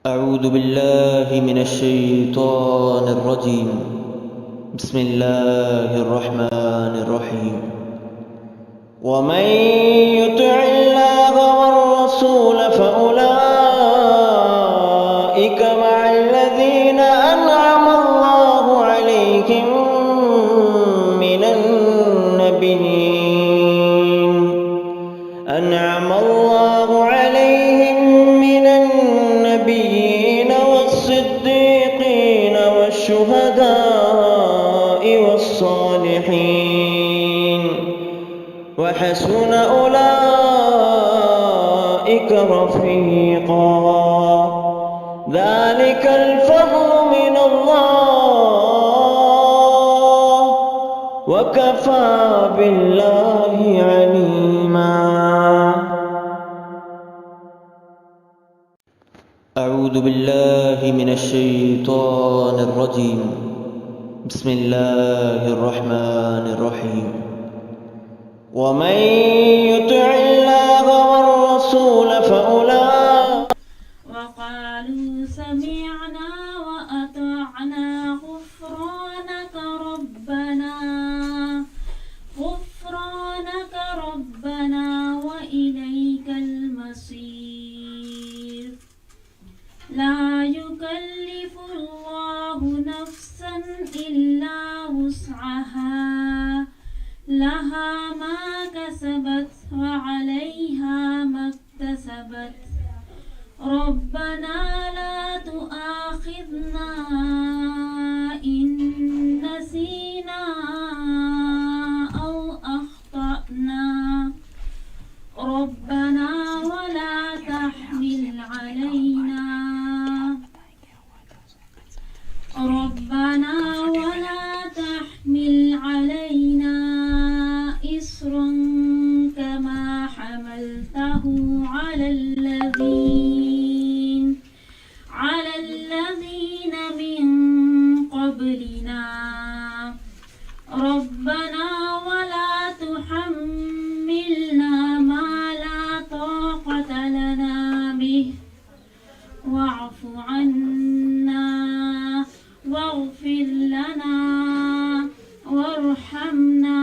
أعوذ بالله من الشيطان الرجيم. بسم الله الرحمن الرحيم. ومن يطع الله والرسول فأولئك مع الذين أنعم الله عليهم من النبيين والصديقين والشهداء والصالحين وحسن أولئك رفيقا. ذلك الفضل من الله وكفى بالله عليما. أعوذ بالله من الشيطان الرجيم. بسم الله الرحمن الرحيم. ومن يطع الله والرسول فأولئك وقالوا سمعنا وأطعنا غفرانك ربنا وإليك المصير. لا يكلف الله نفسا إلا وسعها لها ما كسبت وعليها ما اكتسبت. ربنا لا تؤاخذنا إن نسينا أو أخطأنا. ربنا ولا تحمل علينا إصرا كما حملته على الذين من قبلنا. ربنا ولا تحملنا ما لا طاقة لنا به واعف عنا واغفر لنا وارحمنا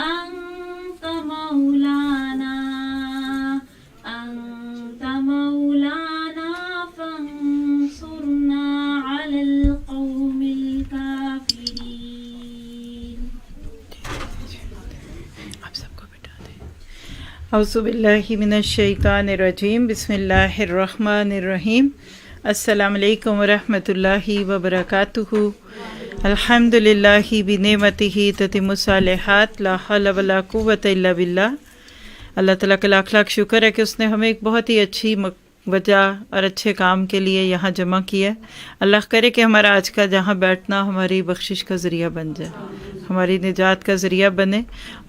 أنت مولانا فانصرنا على القوم الكافرين. اعوذ باللہ من الشیطان الرجیم. بسم اللہ الرحمن الرحیم. السلام علیکم ورحمۃ اللہ وبرکاتہ. الحمد للہ بنعمتہ تتم الصالحات. لا حول ولا قوۃ الا باللہ. اللہ تعالیٰ کا لاکھ لاکھ شکر ہے کہ اس نے ہمیں ایک بہت ہی اچھی وجہ اور اچھے کام کے لیے یہاں جمع کیا. اللہ کرے کہ ہمارا آج کا جہاں بیٹھنا ہماری بخشش کا ذریعہ بن جائے، ہماری نجات کا ذریعہ بنے،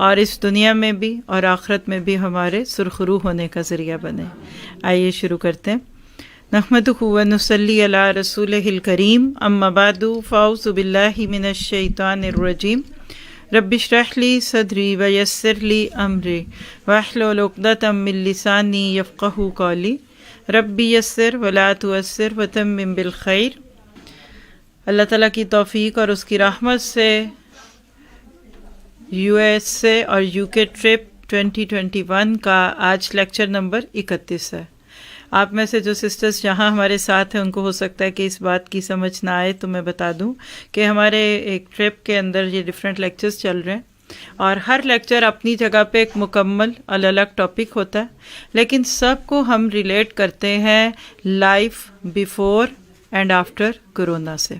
اور اس دنیا میں بھی اور آخرت میں بھی ہمارے سرخرو ہونے کا ذریعہ بنے. آئیے شروع کرتے ہیں. نحمدہ ونصلی علی رسولہ الکریم. اما بعد فاعوذ باللہ من الشیطان الرجیم. رب اشرح لی صدری ویسر لی امری واحلل عقدۃ من لسانی یفقہوا قولی. ربی یسر ولا تعسر وتمم بالخیر. اللہ تعالیٰ کی توفیق اور اس کی رحمت سے یو ایس سے اور یو کے ٹرپ 2021 کا آج لیکچر نمبر 31 ہے. آپ میں سے جو سسٹرز جہاں ہمارے ساتھ ہیں ان کو ہو سکتا ہے کہ اس بات کی سمجھ نہ آئے، تو میں بتا دوں کہ ہمارے ایک ٹرپ کے اندر یہ ڈفرینٹ لیکچرز چل رہے ہیں، اور ہر لیکچر اپنی جگہ پہ ایک مکمل الگ ٹاپک ہوتا ہے، لیکن سب کو ہم ریلیٹ کرتے ہیں life before and after corona سے،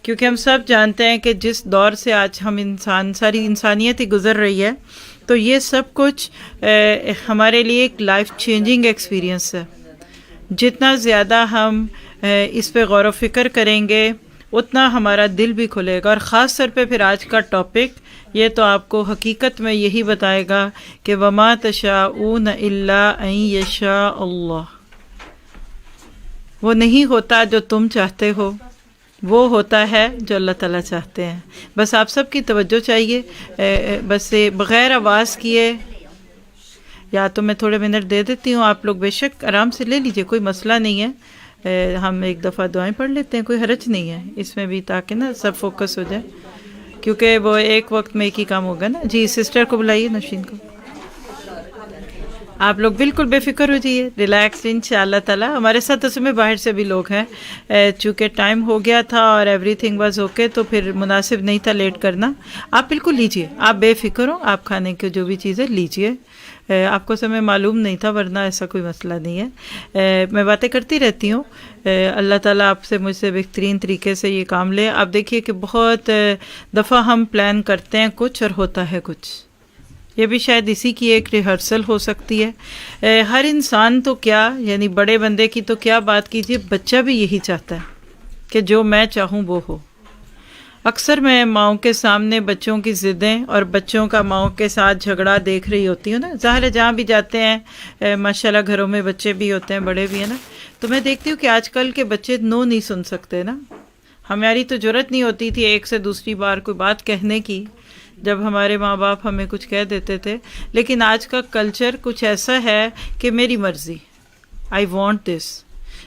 کیونکہ ہم سب جانتے ہیں کہ جس دور سے آج ہم ساری انسانیت ہی گزر رہی ہے، تو یہ سب کچھ ہمارے لیے ایک لائف چینجنگ ایکسپیرینس ہے. جتنا زیادہ ہم اس پہ غور و فکر کریں گے اتنا ہمارا دل بھی کھلے گا، اور خاص طور پہ پھر آج کا ٹاپک یہ تو آپ کو حقیقت میں یہی بتائے گا کہ وما تشاءون الا ان یشاء اللہ. وہ نہیں ہوتا جو تم چاہتے ہو، وہ ہوتا ہے جو اللہ تعالیٰ چاہتے ہیں. بس آپ سب کی توجہ چاہیے. بس بغیر آواز کیے، یا تو میں تھوڑے منٹ دے دیتی ہوں، آپ لوگ بے شک آرام سے لے لیجئے، کوئی مسئلہ نہیں ہے. ہم ایک دفعہ دعائیں پڑھ لیتے ہیں، کوئی حرج نہیں ہے اس میں بھی، تاکہ نا سب فوکس ہو جائے، کیونکہ وہ ایک وقت میں ایک ہی کام ہوگا نا. جی سسٹر کو بلائیے، نوشین کو. آپ لوگ بالکل بے فکر ہو جائیے، ریلیکس ان شاء اللہ تعالیٰ. ہمارے ساتھ اس میں باہر سے بھی لوگ ہیں، چونکہ ٹائم ہو گیا تھا اور ایوری تھنگ واز اوکے، تو پھر مناسب نہیں تھا لیٹ کرنا. آپ بالکل لیجئے، آپ بے فکر ہو، آپ کھانے کی جو بھی چیزیں لیجئے. آپ کو سمے معلوم نہیں تھا، ورنہ ایسا کوئی مسئلہ نہیں ہے. میں باتیں کرتی رہتی ہوں. اللہ تعالیٰ آپ سے مجھ سے بہترین طریقے سے یہ کام لے. آپ دیکھیے کہ بہت دفعہ ہم پلان کرتے ہیں کچھ اور ہوتا ہے کچھ. یہ بھی شاید اسی کی ایک ریہرسل ہو سکتی ہے. ہر انسان تو کیا، یعنی بڑے بندے کی تو کیا بات کیجیے، بچہ بھی یہی چاہتا ہے کہ جو میں چاہوں وہ ہو. اکثر میں ماؤں کے سامنے بچوں کی ضدیں اور بچوں کا ماؤں کے ساتھ جھگڑا دیکھ رہی ہوتی ہوں نا. ظاہر ہے جہاں بھی جاتے ہیں ماشاءاللہ گھروں میں بچے بھی ہوتے ہیں، بڑے بھی ہیں نا، تو میں دیکھتی ہوں کہ آج کل کے بچے نو نہیں سن سکتے نا. ہماری تو جرت نہیں ہوتی تھی ایک سے دوسری بار کوئی بات کہنے کی، جب ہمارے ماں باپ ہمیں کچھ کہہ دیتے تھے. لیکن آج کا کلچر کچھ ایسا ہے کہ میری مرضی، آئی وانٹ دس.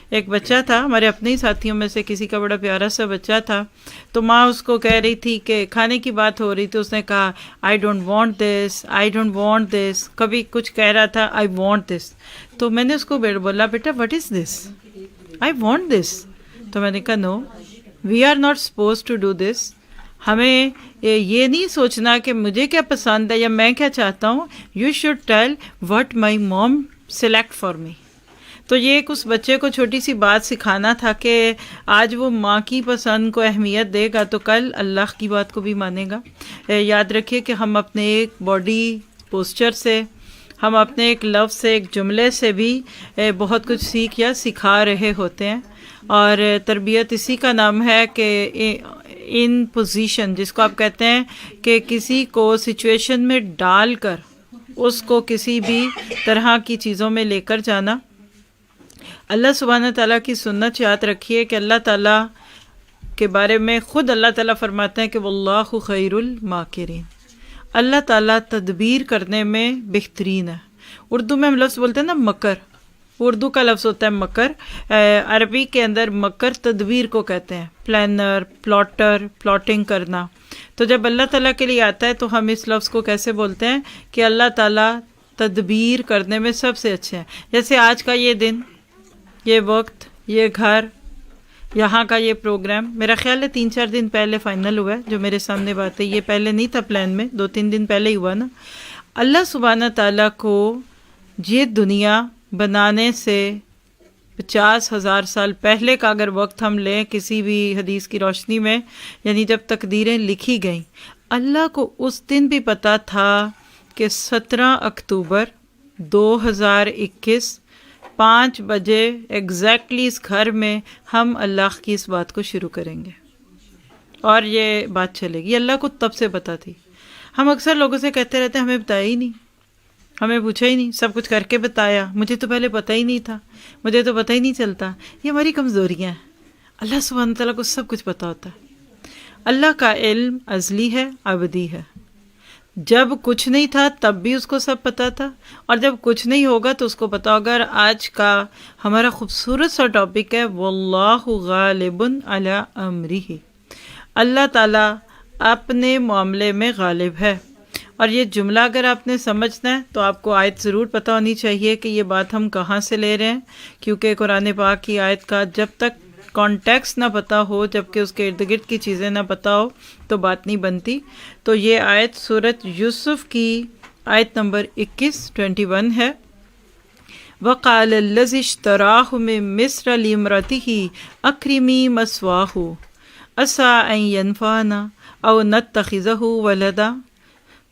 ایک بچہ تھا ہمارے اپنے ہی ساتھیوں میں سے کسی کا، بڑا پیارا سا بچہ تھا، تو ماں اس کو کہہ رہی تھی کہ کھانے کی بات ہو رہی تھی، اس نے کہا I don't want this, I don't want this. کبھی کچھ کہہ رہا تھا آئی وانٹ دس. تو میں نے اس کو بولا بیٹا what is this? I want this. تو میں نے کہا no, we are not suppose to do this. ہمیں یہ نہیں سوچنا کہ مجھے کیا پسند ہے یا میں کیا چاہتا ہوں. You should tell what my mom select for me. تو یہ ایک اس بچے کو چھوٹی سی بات سکھانا تھا کہ آج وہ ماں کی پسند کو اہمیت دے گا تو کل اللہ کی بات کو بھی مانے گا. یاد رکھیے کہ ہم اپنے ایک باڈی پوسچر سے، ہم اپنے ایک لفظ سے، ایک جملے سے بھی بہت کچھ سیکھ یا سکھا رہے ہوتے ہیں. اور تربیت اسی کا نام ہے کہ ان پوزیشن، جس کو آپ کہتے ہیں کہ کسی کو سچویشن میں ڈال کر اس کو کسی بھی طرح کی چیزوں میں لے کر جانا. اللہ سبحانہ تعالیٰ کی سنت یاد رکھیے کہ اللہ تعالیٰ کے بارے میں خود اللہ تعالیٰ فرماتے ہیں کہ واللہ خیر الماکرین. اللہ تعالیٰ تدبیر کرنے میں بہترین ہے. اردو میں ہم لفظ بولتے ہیں نا مکر، اردو کا لفظ ہوتا ہے مکر. عربی کے اندر مکر تدبیر کو کہتے ہیں، پلانر، پلاٹر، پلاٹنگ کرنا. تو جب اللہ تعالیٰ کے لیے آتا ہے تو ہم اس لفظ کو کیسے بولتے ہیں کہ اللہ تعالیٰ تدبیر کرنے میں سب سے اچھے ہیں. جیسے آج کا یہ دن، یہ وقت، یہ گھر، یہاں کا یہ پروگرام، میرا خیال ہے 3-4 دن پہلے فائنل ہوا ہے جو میرے سامنے بات ہے. یہ پہلے نہیں تھا پلان میں، 2-3 دن پہلے ہی ہوا نا. اللہ سبحانہ تعالیٰ کو یہ دنیا بنانے سے 50,000 سال پہلے کا اگر وقت ہم لیں کسی بھی حدیث کی روشنی میں، یعنی جب تقدیریں لکھی گئیں، اللہ کو اس دن بھی پتہ تھا کہ 17 اکتوبر 2021 5 بجے ایگزیکٹلی اس گھر میں ہم اللہ کی اس بات کو شروع کریں گے اور یہ بات چلے گی. اللہ کو تب سے پتہ تھی. ہم اکثر لوگوں سے کہتے رہتے ہیں ہمیں بتایا ہی نہیں، ہمیں پوچھا ہی نہیں، سب کچھ کر کے بتایا، مجھے تو پہلے پتہ ہی نہیں تھا، مجھے تو پتہ ہی نہیں چلتا. یہ ہماری کمزوریاں ہیں. اللہ سبحانہ تعالیٰ کو سب کچھ پتہ ہوتا ہے. اللہ کا علم ازلی ہے، ابدی ہے. جب کچھ نہیں تھا تب بھی اس کو سب پتہ تھا، اور جب کچھ نہیں ہوگا تو اس کو پتہ ہوگا. اور آج کا ہمارا خوبصورت سا ٹاپک ہے واللہ غالب علی امرہ. اللہ تعالیٰ اپنے معاملے میں غالب ہے. اور یہ جملہ اگر آپ نے سمجھنا ہے تو آپ کو آیت ضرور پتہ ہونی چاہیے کہ یہ بات ہم کہاں سے لے رہے ہیں، کیونکہ قرآن پاک کی آیت کا جب تک کانٹیکسٹ نہ پتہ ہو، جب کہ اس کے ارد گرد کی چیزیں نہ پتہ ہو تو بات نہیں بنتی. تو یہ آیت سورۃ یوسف کی آیت نمبر 21 ہے. وَقَالَ الَّذِي اشْتَرَاهُ مِن مِّصْرَ لِامْرَأَتِهِ أَكْرِمِي مَثْوَاهُ عَسَىٰ أَن يَنفَعَنَا أَوْ نَتَّخِذَهُ وَلَدًا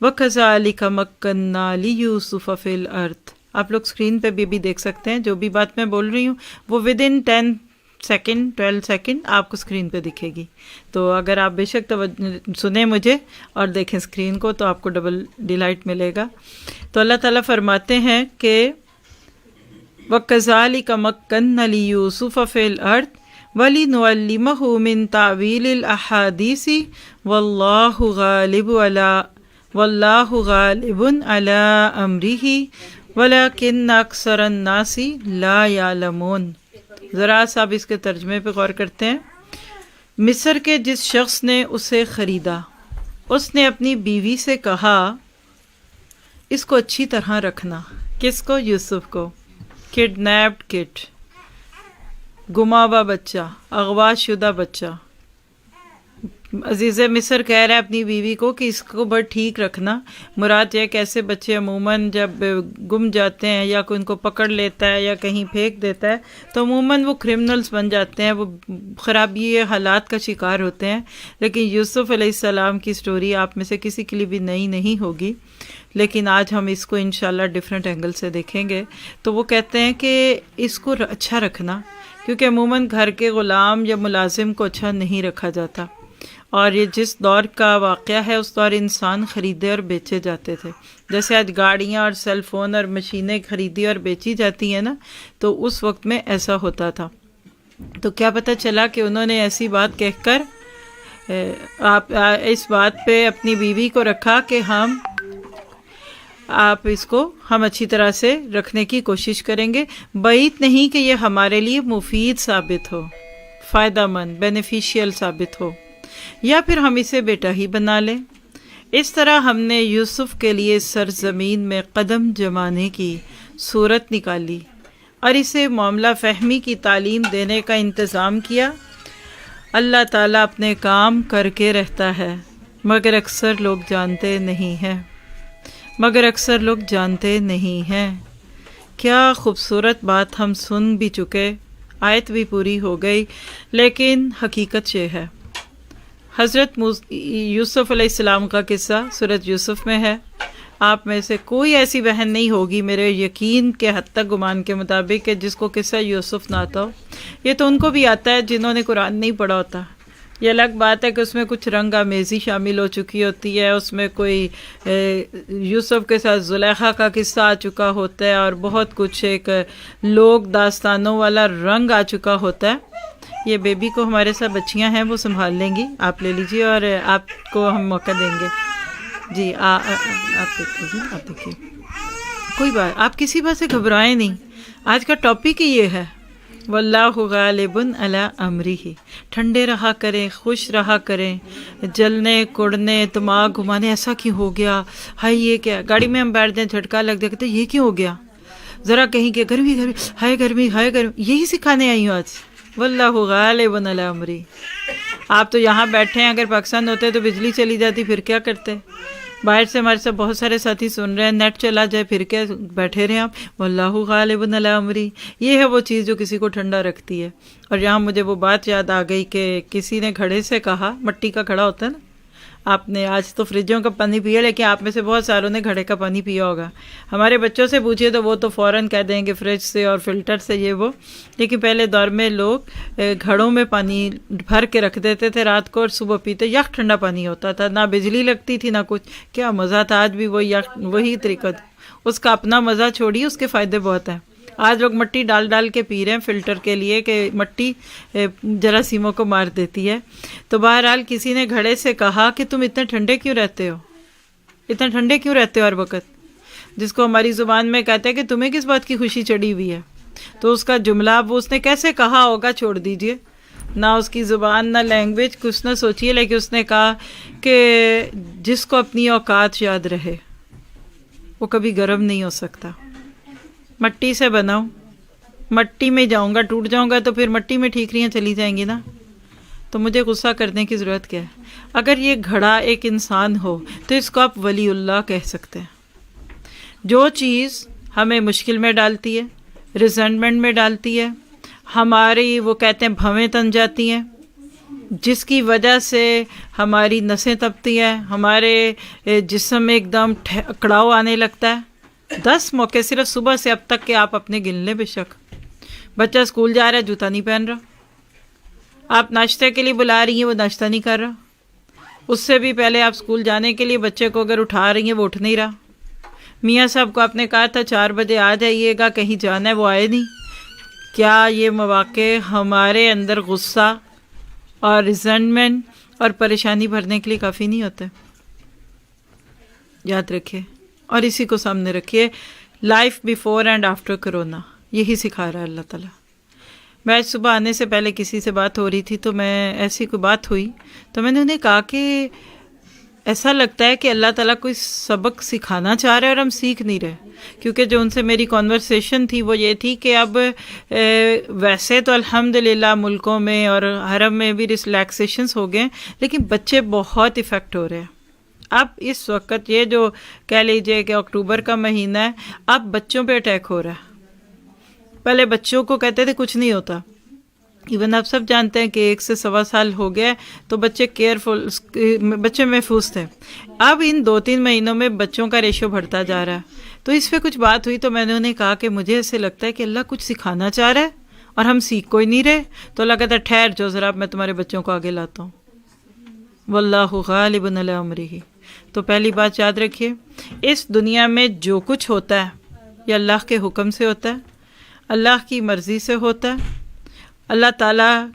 وَكَذَٰلِكَ مَكَّنَّا لِيُوسُفَ فِي الْأَرْضِ. آپ لوگ اسکرین پہ بھی دیکھ سکتے ہیں، جو بھی بات میں بول رہی ہوں وہ ودن 10 سیکنڈ 12 سیکنڈ آپ کو اسکرین پہ دکھے گی. تو اگر آپ بے شک سنیں مجھے اور دیکھیں اسکرین کو تو آپ کو ڈبل ڈیلائٹ ملے گا. تو اللہ تعالیٰ فرماتے ہیں کہ وَكَذَٰلِكَ مَكَّنَّا لِيُوسُفَ فِي الْأَرْضِ وَلِنُعَلِّمَهُ مِن تَأْوِيلِ الْأَحَادِيثِ وَاللَّهُ غَالِبٌ عَلَىٰ أَمْرِهِ وَلَٰكِنَّ أَكْثَرَ النَّاسِ لَا يَعْلَمُونَ. ذرا سا آپ اس کے ترجمے پہ غور کرتے ہیں۔ مصر کے جس شخص نے اسے خریدا، اس نے اپنی بیوی سے کہا اس کو اچھی طرح رکھنا۔ کس کو؟ یوسف کو۔ کڈنیپڈ کڈ، گما ہوا بچہ، اغوا شدہ بچہ۔ عزیز مصر کہہ رہا ہے اپنی بیوی کو کہ اس کو بڑا ٹھیک رکھنا۔ مراد یہ کہ ایسے بچے عموماً جب گم جاتے ہیں یا کوئی ان کو پکڑ لیتا ہے یا کہیں پھینک دیتا ہے تو عموماً وہ کرمنلز بن جاتے ہیں، وہ خرابی حالات کا شکار ہوتے ہیں۔ لیکن یوسف علیہ السلام کی سٹوری آپ میں سے کسی کے لیے بھی نئی نہیں ہوگی، لیکن آج ہم اس کو انشاءاللہ ڈیفرنٹ اینگل سے دیکھیں گے۔ تو وہ کہتے ہیں کہ اس کو اچھا رکھنا، کیونکہ عموماً گھر کے غلام یا ملازم کو اچھا نہیں رکھا جاتا، اور یہ جس دور کا واقعہ ہے اس دور انسان خریدے اور بیچے جاتے تھے۔ جیسے آج گاڑیاں اور سیل فون اور مشینیں خریدی اور بیچی جاتی ہیں نا، تو اس وقت میں ایسا ہوتا تھا۔ تو کیا پتہ چلا کہ انہوں نے ایسی بات کہہ کر آپ اس بات پہ اپنی بیوی کو رکھا کہ آپ اس کو ہم اچھی طرح سے رکھنے کی کوشش کریں گے، بعید نہیں کہ یہ ہمارے لیے مفید ثابت ہو، فائدہ مند، بینیفیشیل ثابت ہو، یا پھر ہم اسے بیٹا ہی بنا لیں۔ اس طرح ہم نے یوسف کے لیے سرزمین میں قدم جمانے کی صورت نکالی اور اسے معاملہ فہمی کی تعلیم دینے کا انتظام کیا۔ اللہ تعالیٰ اپنے کام کر کے رہتا ہے، مگر اکثر لوگ جانتے نہیں ہیں۔ کیا خوبصورت بات ہم سن بھی چکے، آیت بھی پوری ہو گئی، لیکن حقیقت یہ ہے۔ حضرت یوسف علیہ السلام کا قصہ سورۃ یوسف میں ہے۔ آپ میں سے کوئی ایسی بہن نہیں ہوگی میرے یقین کے حد تک، گمان کے مطابق، کہ جس کو قصہ یوسف نہ آتا ہو۔ یہ تو ان کو بھی آتا ہے جنہوں نے قرآن نہیں پڑھا ہوتا۔ یہ الگ بات ہے کہ اس میں کچھ رنگ آمیزی شامل ہو چکی ہوتی ہے، اس میں کوئی یوسف کے ساتھ زلیخا کا قصہ آ چکا ہوتا ہے، اور بہت کچھ ایک لوگ داستانوں والا رنگ آ چکا ہوتا ہے۔ یہ بیبی کو ہمارے ساتھ بچیاں ہیں، وہ سنبھال لیں گی، آپ لے لیجیے اور آپ کو ہم موقع دیں گے۔ جی آپ دیکھ لیجیے، آپ دیکھیے، کوئی بات، آپ کسی بات سے گھبرائیں نہیں۔ آج کا ٹاپک ہی یہ ہے، واللہ غالب علی امرہ۔ ٹھنڈے رہا کریں، خوش رہا کریں، جلنے کڑنے دماغ گھمانے ایسا کیوں ہو گیا، ہائے یہ کیا، گاڑی میں ہم بیٹھ جائیں جھٹکا لگ جائے، کہتے یہ کیوں ہو گیا، ذرا کہیں کہ گرمی گرمی، ہائے گرمی ہائے گرمی، یہی سکھانے آئی ہوں آج۔ واللہ غالب علی امرہ۔ آپ تو یہاں بیٹھے ہیں، اگر پاکستان ہوتے تو بجلی چلی جاتی، پھر کیا کرتے؟ باہر سے ہمارے ساتھ بہت سارے ساتھی سن رہے ہیں، نیٹ چلا جائے، پھر کیا بیٹھے رہے آپ؟ واللہ غالب علی امرہ۔ یہ ہے وہ چیز جو کسی کو ٹھنڈا رکھتی ہے۔ اور یہاں مجھے وہ بات یاد آ گئی کہ کسی نے گھڑے سے کہا، مٹی کا گھڑا ہوتا ہے نا، آپ نے آج تو فریجوں کا پانی پیا، لیکن آپ میں سے بہت ساروں نے گھڑے کا پانی پیا ہوگا۔ ہمارے بچوں سے پوچھیے تو وہ تو فوراً کہہ دیں گے فریج سے اور فلٹر سے یہ وہ، لیکن پہلے دور میں لوگ گھڑوں میں پانی بھر کے رکھ دیتے تھے رات کو، اور صبح پیتے، یک ٹھنڈا پانی ہوتا تھا، نہ بجلی لگتی تھی نہ کچھ، کیا مزہ تھا۔ آج بھی وہی طریقہ، اس کا اپنا مزہ چھوڑیے، اس کے فائدے بہت ہیں۔ آج لوگ مٹی ڈال ڈال کے پی رہے ہیں فلٹر کے لیے کہ مٹی جراثیموں کو مار دیتی ہے۔ تو بہرحال کسی نے گھڑے سے کہا کہ تم اتنے ٹھنڈے کیوں رہتے ہو ہر وقت، جس کو ہماری زبان میں کہتے ہیں کہ تمہیں کس بات کی خوشی چڑھی ہوئی ہے۔ تو اس کا جملہ وہ اس نے کیسے کہا ہوگا چھوڑ دیجئے، نہ اس کی زبان نہ لینگویج کچھ نہ سوچیے، لیکن اس نے کہا کہ جس کو اپنی اوقات یاد رہے وہ کبھی گرم نہیں ہو سکتا۔ مٹی سے بناؤں، مٹی میں جاؤں گا، ٹوٹ جاؤں گا تو پھر مٹی میں ٹھیکریاں چلی جائیں گی نا۔ تو مجھے غصہ کرنے کی ضرورت کیا ہے؟ اگر یہ گھڑا ایک انسان ہو تو اس کو آپ ولی اللہ کہہ سکتے ہیں۔ جو چیز ہمیں مشکل میں ڈالتی ہے، ریزنٹمنٹ میں ڈالتی ہے، ہماری وہ کہتے ہیں بھویں تن جاتی ہیں، جس کی وجہ سے ہماری نسیں تپتی ہیں، ہمارے جسم میں ایک دم اکڑاؤ آنے لگتا ہے، 10 موقع صرف صبح سے اب تک کہ آپ اپنے گن لیں۔ بے شک بچہ اسکول جا رہا ہے، جوتا نہیں پہن رہا، آپ ناشتے کے لیے بلا رہی ہیں، وہ ناشتہ نہیں کر رہا، اس سے بھی پہلے آپ اسکول جانے کے لیے بچے کو اگر اٹھا رہی ہیں وہ اٹھ نہیں رہا، میاں صاحب کو آپ نے کہا تھا 4 بجے آ جائیے گا، کہیں جانا ہے، وہ آئے نہیں۔ کیا یہ مواقع ہمارے اندر غصہ اور ریزنٹمنٹ اور پریشانی بھرنے کے لیے کافی نہیں ہوتے؟ یاد رکھیے اور اسی کو سامنے رکھیے، life before and after corona, یہی سکھا رہا ہے اللہ تعالیٰ۔ میں آج صبح آنے سے پہلے کسی سے بات ہو رہی تھی تو میں ایسی کوئی بات ہوئی تو میں نے انہیں کہا کہ ایسا لگتا ہے کہ اللہ تعالیٰ کوئی سبق سکھانا چاہ رہا ہے اور ہم سیکھ نہیں رہے، کیونکہ جو ان سے میری کنورسیشن تھی وہ یہ تھی کہ اب ویسے تو الحمدللہ ملکوں میں اور حرم میں بھی ریلیکسیشنس ہو گئے، لیکن بچے بہت افیکٹ ہو رہے ہیں۔ اب اس وقت یہ جو کہہ لیجئے کہ اکتوبر کا مہینہ ہے، اب بچوں پہ اٹیک ہو رہا ہے۔ پہلے بچوں کو کہتے تھے کچھ نہیں ہوتا، ایون آپ سب جانتے ہیں کہ 1 سے 1.25 سال ہو گیا تو بچے کیئرفل، بچے محفوظ تھے۔ اب ان 2-3 مہینوں میں بچوں کا ریشو بڑھتا جا رہا ہے، تو اس پہ کچھ بات ہوئی تو میں نے انہیں کہا کہ مجھے ایسے لگتا ہے کہ اللہ کچھ سکھانا چاہ رہا ہے اور ہم سیکھ کوئی نہیں رہے۔ تو اللہ کہتا ہے ٹھہر جو ذرا میں تمہارے بچوں کو آگے لاتا ہوں، واللہ غالب علی امرہ۔ تو پہلی بات یاد رکھیے، اس دنیا میں جو کچھ ہوتا ہے یہ اللہ کے حکم سے ہوتا ہے، اللہ کی مرضی سے ہوتا ہے۔ اللہ تعالیٰ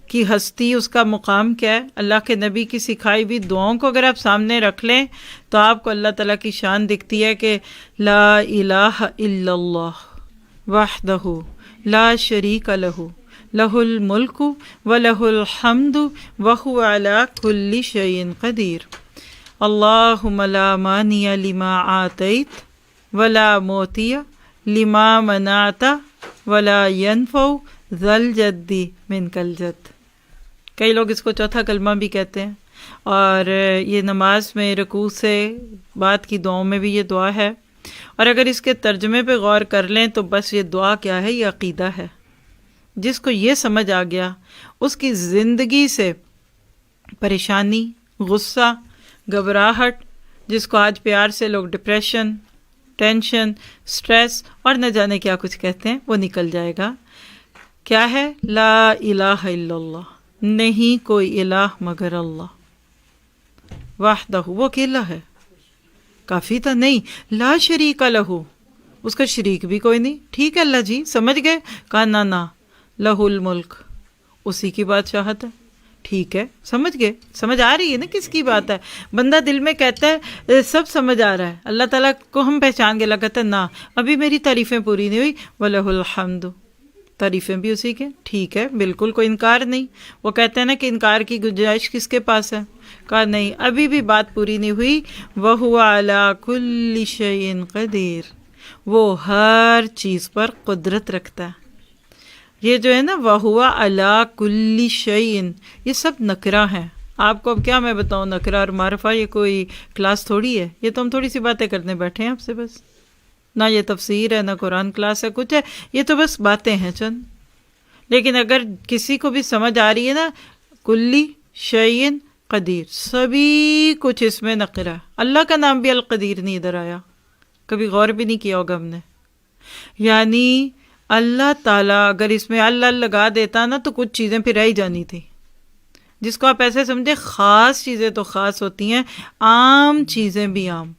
کی ہستی، اس کا مقام کیا ہے، اللہ کے نبی کی سکھائی ہوئی دعاؤں کو اگر آپ سامنے رکھ لیں تو آپ کو اللہ تعالیٰ کی شان دکھتی ہے کہ لا الہ الا اللہ وحدہ لا شریک لہ لہ الملک ولہ الحمد وہو علی کل شیء قدیر۔ اللہم لا مانع لما آتیت ولا معطی لما منعت ولا ينفع ذا الجد منک الجد۔ کئی لوگ اس کو چوتھا کلمہ بھی کہتے ہیں، اور یہ نماز میں رکوع سے بعد کی دعاؤں میں بھی یہ دعا ہے، اور اگر اس کے ترجمے پہ غور کر لیں تو بس یہ دعا کیا ہے، یہ عقیدہ ہے۔ جس کو یہ سمجھ آ گیا اس کی زندگی سے پریشانی، غصہ، گھبراہٹ، جس کو آج پیار سے لوگ ڈپریشن، ٹینشن، سٹریس اور نہ جانے کیا کچھ کہتے ہیں، وہ نکل جائے گا۔ کیا ہے؟ لا الہ الا اللہ، نہیں کوئی الہ مگر اللہ، وحدہ، وہ اکیلا ہے، کافی تھا نہیں، لا شریک لہ، اس کا شریک بھی کوئی نہیں۔ ٹھیک ہے اللہ جی، سمجھ گئے؟ کہا نا، لہ الملک، اسی کی بادشاہت ہے۔ ٹھیک ہے، سمجھ گئے؟ سمجھ آ رہی ہے نا کس کی بات ہے؟ بندہ دل میں کہتا ہے سب سمجھ آ رہا ہے، اللہ تعالیٰ کو ہم پہچان گئے، اللہ کہتا ہے نا ابھی میری تعریفیں پوری نہیں ہوئی، وَلَهُ الْحَمْدُ، تعریفیں بھی اسی کے۔ ٹھیک ہے، بالکل کوئی انکار نہیں۔ وہ کہتے ہیں نا کہ انکار کی گنجائش کس کے پاس ہے؟ کہا نہیں، ابھی بھی بات پوری نہیں ہوئی، وَهُوَ عَلَى كُلِّ شَيْءٍ قَدِيرٌ، وہ ہر چیز پر قدرت رکھتا ہے۔ یہ جو ہے نا وَهُوَ عَلَى كُلِّ شَيْءٍ، یہ سب نکرہ ہیں۔ آپ کو اب کیا میں بتاؤں، نکرہ اور معرفہ یہ کوئی کلاس تھوڑی ہے، یہ تو ہم تھوڑی سی باتیں کرنے بیٹھے ہیں آپ سے بس، نہ یہ تفسیر ہے، نہ قرآن کلاس ہے، کچھ ہے، یہ تو بس باتیں ہیں چند۔ لیکن اگر کسی کو بھی سمجھ آ رہی ہے نا، کلی شیئن قدیر، سبھی کچھ اس میں نکرہ ہے۔ اللہ کا نام بھی القدیر نہیں ادھر آیا، کبھی غور بھی نہیں کیا ہوگا ہم نے۔ یعنی اللہ تعالیٰ اگر اس میں اللہ لگا دیتا نا تو کچھ چیزیں پھر رہ ہی جانی تھی، جس کو آپ ایسے سمجھے خاص چیزیں تو خاص ہوتی ہیں، عام چیزیں بھی عام۔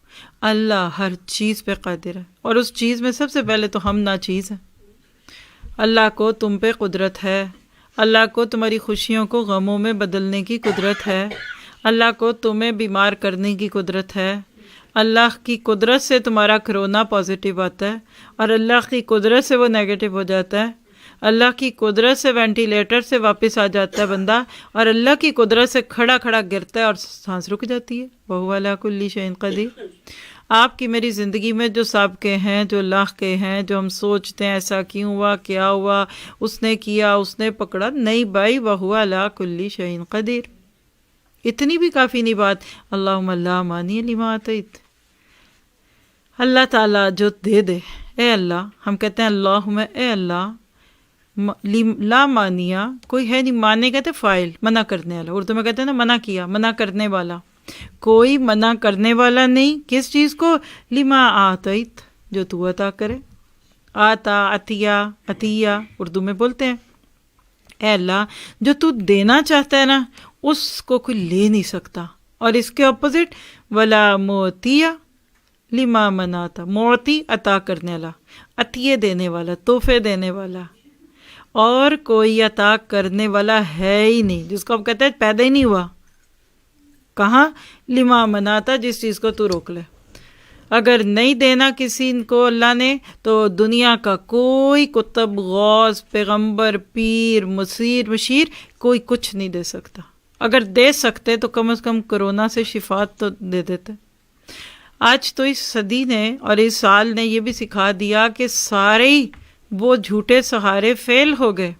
اللہ ہر چیز پہ قادر ہے، اور اس چیز میں سب سے پہلے تو ہم ناچیز ہیں۔ اللہ کو تم پہ قدرت ہے، اللہ کو تمہاری خوشیوں کو غموں میں بدلنے کی قدرت ہے، اللہ کو تمہیں بیمار کرنے کی قدرت ہے، اللہ کی قدرت سے تمہارا کرونا پازیٹیو آتا ہے اور اللہ کی قدرت سے وہ نیگیٹو ہو جاتا ہے، اللہ کی قدرت سے وینٹیلیٹر سے واپس آ جاتا ہے بندہ، اور اللہ کی قدرت سے کھڑا کھڑا گرتا ہے اور سانس رک جاتی ہے۔ وَهُوَ عَلَىٰ كُلِّ شَيْءٍ قَدِيرٌ۔ آپ کی میری زندگی میں جو سابقے ہیں، جو اللہ کے ہیں، جو ہم سوچتے ہیں ایسا کیوں ہوا، کیا ہوا، اس نے کیا، اس نے پکڑا، نہیں بھائی، وَهُوَ عَلَىٰ كُلِّ شَيْءٍ قَدِيرٌ۔ اتنی بھی کافی نہیں بات، اللہم لا مانع لما آتیت، اللہ تعالیٰ جو دے دے، اے اللہ، ہم کہتے ہیں اللہم، اے اللہ، لا مانیہ، کوئی ہے نہیں، ماننے کہتے فائل، منع کرنے والا، اردو میں کہتے ہیں نا منع کیا، منع کرنے والا، کوئی منع کرنے والا نہیں، کس چیز کو؟ لما آتیت، جو تو عطا کرے، آتا، عطیہ، عطیہ اردو میں بولتے ہیں۔ اے اللہ، جو تو دینا چاہتا ہے نا اس کو کوئی لے نہیں سکتا، اور اس کے اپوزٹ ولا معطیہ لما منعت، معطی عطا کرنے والا، عطیے دینے والا، تحفے دینے والا، اور کوئی عطا کرنے والا ہے ہی نہیں، جس کو آپ کہتے ہیں پیدا ہی نہیں ہوا۔ کہاں؟ لما منعت، جس چیز کو تو روک لے۔ اگر نہیں دینا کسی کو اللہ نے تو دنیا کا کوئی کتب، غوث، پیغمبر، پیر، مشیر کوئی کچھ نہیں دے سکتا۔ اگر دے سکتے تو کم از کم کرونا سے شفاعت تو دے دیتے۔ آج تو اس صدی نے اور اس سال نے یہ بھی سکھا دیا کہ سارے وہ جھوٹے سہارے فیل ہو گئے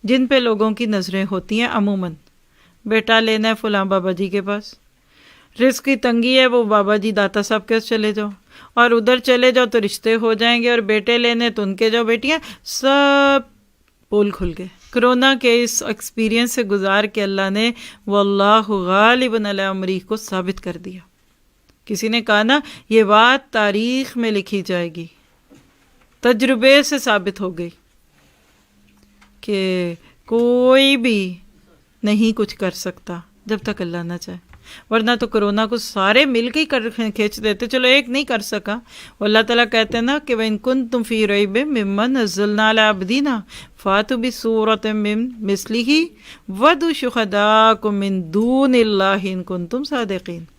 جن پہ لوگوں کی نظریں ہوتی ہیں۔ عموماً بیٹا لینا ہے فلاں بابا جی کے پاس، رزق کی تنگی ہے وہ بابا جی داتا صاحب کے چلے جاؤ، اور ادھر چلے جاؤ تو رشتے ہو جائیں گے، اور بیٹے لینے تو ان کے جاؤ، بیٹیاں، سب پول کھل گئے۔ کرونا کے اس ایکسپیرینس سے گزار کے اللہ نے واللہ غالب علی امرہ کو ثابت کر دیا۔ کسی نے کہا نا یہ بات تاریخ میں لکھی جائے گی، تجربے سے ثابت ہو گئی کہ کوئی بھی نہیں کچھ کر سکتا جب تک اللہ نہ چاہے، ورنہ تو کرونا کو سارے مل کے ہی کھینچ دیتے، چلو ایک نہیں کر سکا۔ اللہ تعالیٰ کہتے ہیں نا کہ وَإِن كُنتُمْ فِي رَيْبٍ مِّمَّا نَزَّلْنَا عَلَىٰ عَبْدِنَا فَأْتُوا بِسُورَةٍ مِّن مِّثْلِهِ وَادْعُوا شُهَدَاءَكُم مِّن دُونِ اللَّهِ إِن كُنتُمْ صَادِقِينَ۔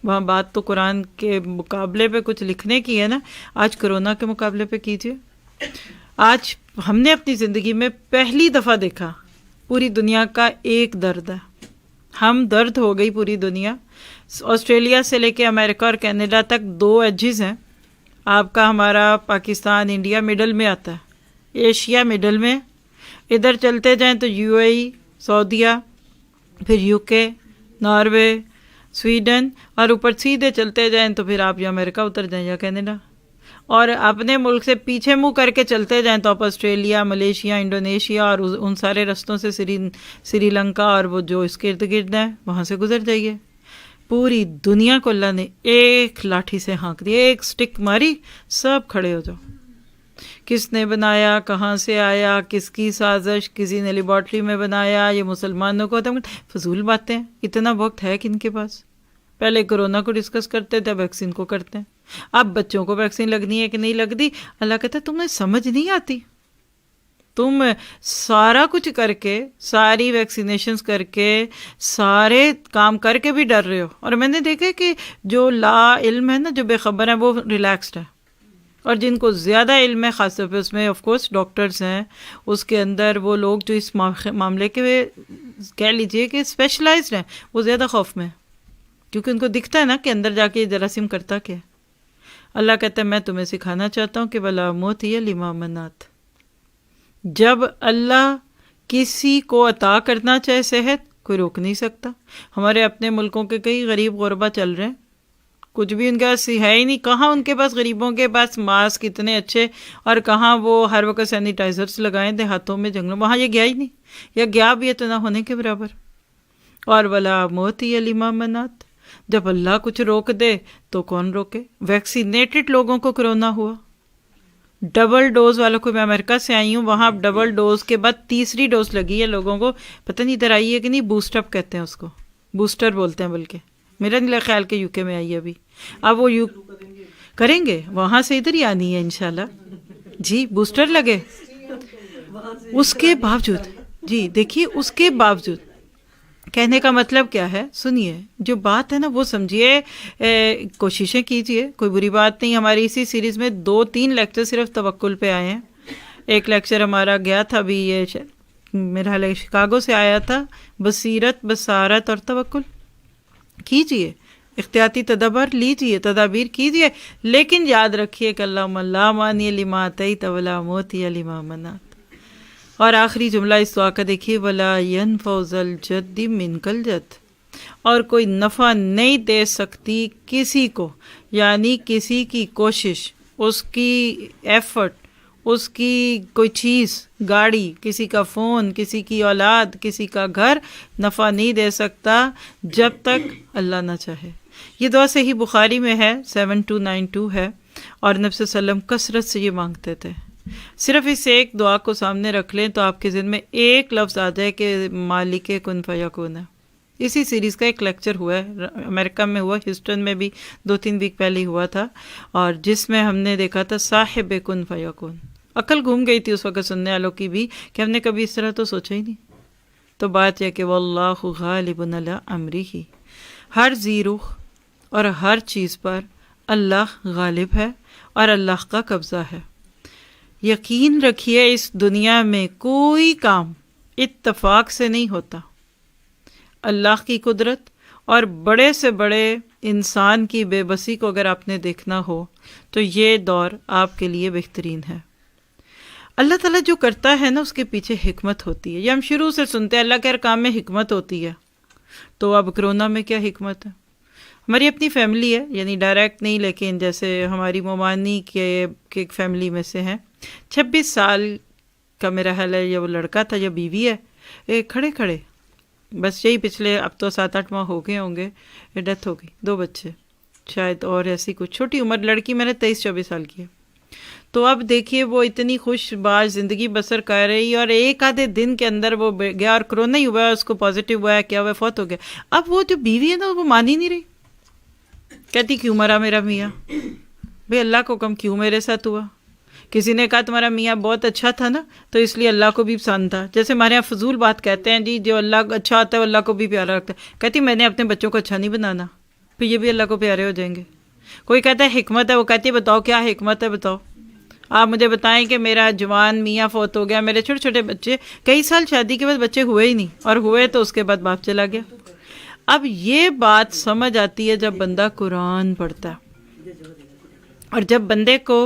وہاں بات تو قرآن کے مقابلے پہ کچھ لکھنے کی ہے نا، آج کرونا کے مقابلے پہ کیجیے۔ آج ہم نے اپنی زندگی میں پہلی دفعہ دیکھا پوری دنیا کا ایک درد ہے، ہم درد ہو گئی پوری دنیا۔ آسٹریلیا سے لے کے امریکہ اور کینیڈا تک 2 ایجز ہیں، آپ کا ہمارا پاکستان، انڈیا مڈل میں آتا ہے، ایشیا مڈل میں، ادھر چلتے جائیں تو UAE، سعودیہ، پھر UK، ناروے، سویڈن، اور اوپر سیدھے چلتے جائیں تو پھر آپ یا امریکہ اتر جائیں یا کینیڈا، اور اپنے ملک سے پیچھے منہ کر کے چلتے جائیں تو آپ آسٹریلیا، ملیشیا، انڈونیشیا اور ان سارے رستوں سے سری لنکا اور وہ جو اس کے ارد گرد ہیں وہاں سے گزر جائیے۔ پوری دنیا کو اللہ نے ایک لاٹھی سے ہانک دیا، ایک سٹک ماری، سب کھڑے ہو جاؤ۔ کس نے بنایا، کہاں سے آیا، کس کی سازش، کسی نے لیبارٹری میں بنایا، یہ مسلمانوں کو ختم، فضول باتیں۔ اتنا وقت ہے کن کے پاس؟ پہلے کرونا کو ڈسکس کرتے تھے، ویکسین کو کرتے ہیں۔ اب بچوں کو ویکسین لگنی ہے کہ نہیں لگتی، اللہ کہتا ہے تمہیں سمجھ نہیں آتی، تم سارا کچھ کر کے، ساری ویکسینیشنز کر کے، سارے کام کر کے بھی ڈر رہے ہو۔ اور میں نے دیکھا کہ جو لا علم ہے نا، جو بے خبر ہے، وہ ریلیکسڈ ہے، اور جن کو زیادہ علم ہے، خاص طور پہ اس میں آف کورس ڈاکٹرز ہیں، اس کے اندر وہ لوگ جو اس معاملے کے کہہ لیجئے کہ اسپیشلائزڈ ہیں، وہ زیادہ خوف میں ہیں، کیونکہ ان کو دکھتا ہے نا کہ اندر جا کے یہ جراثیم کرتا کیا ہے۔ اللہ کہتا ہے میں تمہیں سکھانا چاہتا ہوں کہ وَلَا مُوتِيَ لِمَا مَنَعْتَ۔ جب اللہ کسی کو عطا کرنا چاہے صحت، کوئی روک نہیں سکتا۔ ہمارے اپنے ملکوں کے کئی غریب غربا چل رہے ہیں، کچھ بھی ان کے پاس ہے ہی نہیں، کہاں ان کے پاس غریبوں کے پاس ماسک اتنے اچھے، اور کہاں وہ ہر وقت سینیٹائزرز لگائیں دیہاتوں میں، جنگلوں، وہاں یہ گیا ہی نہیں، یا گیا بھی ہے تو نہ ہونے کے برابر۔ اور وَلَا مُوتِيَ لِمَا مَنَعْتَ، جب اللہ کچھ روک دے تو کون روکے؟ ویکسینیٹڈ لوگوں کو کرونا ہوا، ڈبل ڈوز والوں کو، میں امریکہ سے آئی ہوں، وہاں ڈبل ڈوز کے بعد تیسری ڈوز لگی ہے لوگوں کو، پتہ نہیں ادھر آئی ہے کہ نہیں، بوسٹ اپ کہتے ہیں اس کو، بوسٹر بولتے ہیں، بلکہ میرا نہیں خیال کہ UK میں آئی ہے ابھی، اب وہ کریں گے، وہاں سے ادھر ہی آنی ہے انشاءاللہ۔ جی بوسٹر لگے، اس کے باوجود، جی دیکھیے، اس کے باوجود کہنے کا مطلب کیا ہے، سنیے، جو بات ہے نا وہ سمجھیے، کوششیں کیجئے، کوئی بری بات نہیں۔ ہماری اسی سیریز میں 2-3 لیکچر صرف توکل پہ آئے ہیں۔ ایک لیکچر ہمارا گیا تھا ابھی، یہ میرا حال شکاگو سے آیا تھا، بصیرت، بصارت اور توکل۔ کیجئے، احتیاطی تدابیر کیجئے، لیکن یاد رکھیے کہ اللہم لا مانع لما اعطیت ولا معطی لما منعت۔ اور آخری جملہ اس دعا کا دیکھیے، وَلَا يَنْفَعُ ذَا الْجَدِّ مِنْكَ الْجَدُّ، اور کوئی نفع نہیں دے سکتی کسی کو، یعنی کسی کی کوشش، اس کی ایفرٹ، اس کی کوئی چیز، گاڑی، کسی کا فون، کسی کی اولاد، کسی کا گھر نفع نہیں دے سکتا جب تک اللہ نہ چاہے۔ یہ دعا صحیح بخاری میں ہے، 7292 ہے، اور نبی صلی اللہ علیہ وسلم کثرت سے یہ مانگتے تھے۔ صرف اس ایک دعا کو سامنے رکھ لیں تو آپ کے ذہن میں ایک لفظ آ جائے کہ مالک کن فیکون ہے۔ اسی سیریز کا ایک لیکچر ہوا ہے، امریکہ میں ہوا، ہیوسٹن میں بھی 2-3 ویک پہلے ہی ہوا تھا، اور جس میں ہم نے دیکھا تھا صاحب کن فیکون۔ عقل گھوم گئی تھی اس وقت سننے والوں کی بھی کہ ہم نے کبھی اس طرح تو سوچا ہی نہیں۔ تو بات یہ کہ واللہ غالب علی امرہ، ہر ذی روح اور ہر چیز پر اللہ غالب ہے اور اللہ کا قبضہ ہے۔ یقین رکھیے اس دنیا میں کوئی کام اتفاق سے نہیں ہوتا۔ اللہ کی قدرت اور بڑے سے بڑے انسان کی بے بسی کو اگر آپ نے دیکھنا ہو تو یہ دور آپ کے لیے بہترین ہے۔ اللہ تعالیٰ جو کرتا ہے نا اس کے پیچھے حکمت ہوتی ہے۔ یہ ہم شروع سے سنتے ہیں اللہ کے ہر کام میں حکمت ہوتی ہے، تو اب کرونا میں کیا حکمت ہے؟ ہماری اپنی فیملی ہے، یعنی ڈائریکٹ نہیں، لیکن جیسے ہماری مومانی کے ایک فیملی میں سے ہیں، 26 سال کا میرا خیال ہے، یا وہ لڑکا تھا یا بیوی ہے، کھڑے کھڑے بس یہی پچھلے اب تو 7-8 ماہ ہو گئے ہوں گے، ڈیتھ ہو گئی، 2 بچے شاید، اور ایسی کچھ چھوٹی عمر لڑکی میں نے 23-24 سال کی ہے۔ تو اب دیکھیے وہ اتنی خوش باش زندگی بسر کر رہی، اور ایک آدھے دن کے اندر وہ گیا اور کرونا ہی ہوا ہے، اس کو پازیٹیو ہوا ہے، کیا ہوا ہے، فوت ہو گیا۔ اب وہ جو بیوی ہے نا وہ مان ہی نہیں رہی، کہتی کیوں مرا میرا میاں؟ بھئی اللہ کو حکم کیوں میرے ساتھ ہوا؟ کسی نے کہا تمہارا میاں بہت اچھا تھا نا تو اس لیے اللہ کو بھی پسند تھا، جیسے ہمارے یہاں فضول بات کہتے ہیں جی جو اللہ اچھا ہوتا ہے وہ اللہ کو بھی پیارا رکھتا ہے۔ کہتی میں نے اپنے بچوں کو اچھا نہیں بنانا، پھر یہ بھی اللہ کو پیارے ہو جائیں گے۔ کوئی کہتا ہے حکمت ہے، وہ کہتی ہے بتاؤ کیا حکمت ہے، بتاؤ آپ مجھے بتائیں کہ میرا جوان میاں فوت ہو گیا، میرے چھوٹے چھوٹے بچے، کئی سال شادی کے بعد بچے ہوئے ہی نہیں، اور ہوئے تو اس کے بعد باپ چلا گیا۔ اب یہ بات سمجھ آتی ہے جب بندہ قرآن پڑھتا ہے، اور جب بندے کو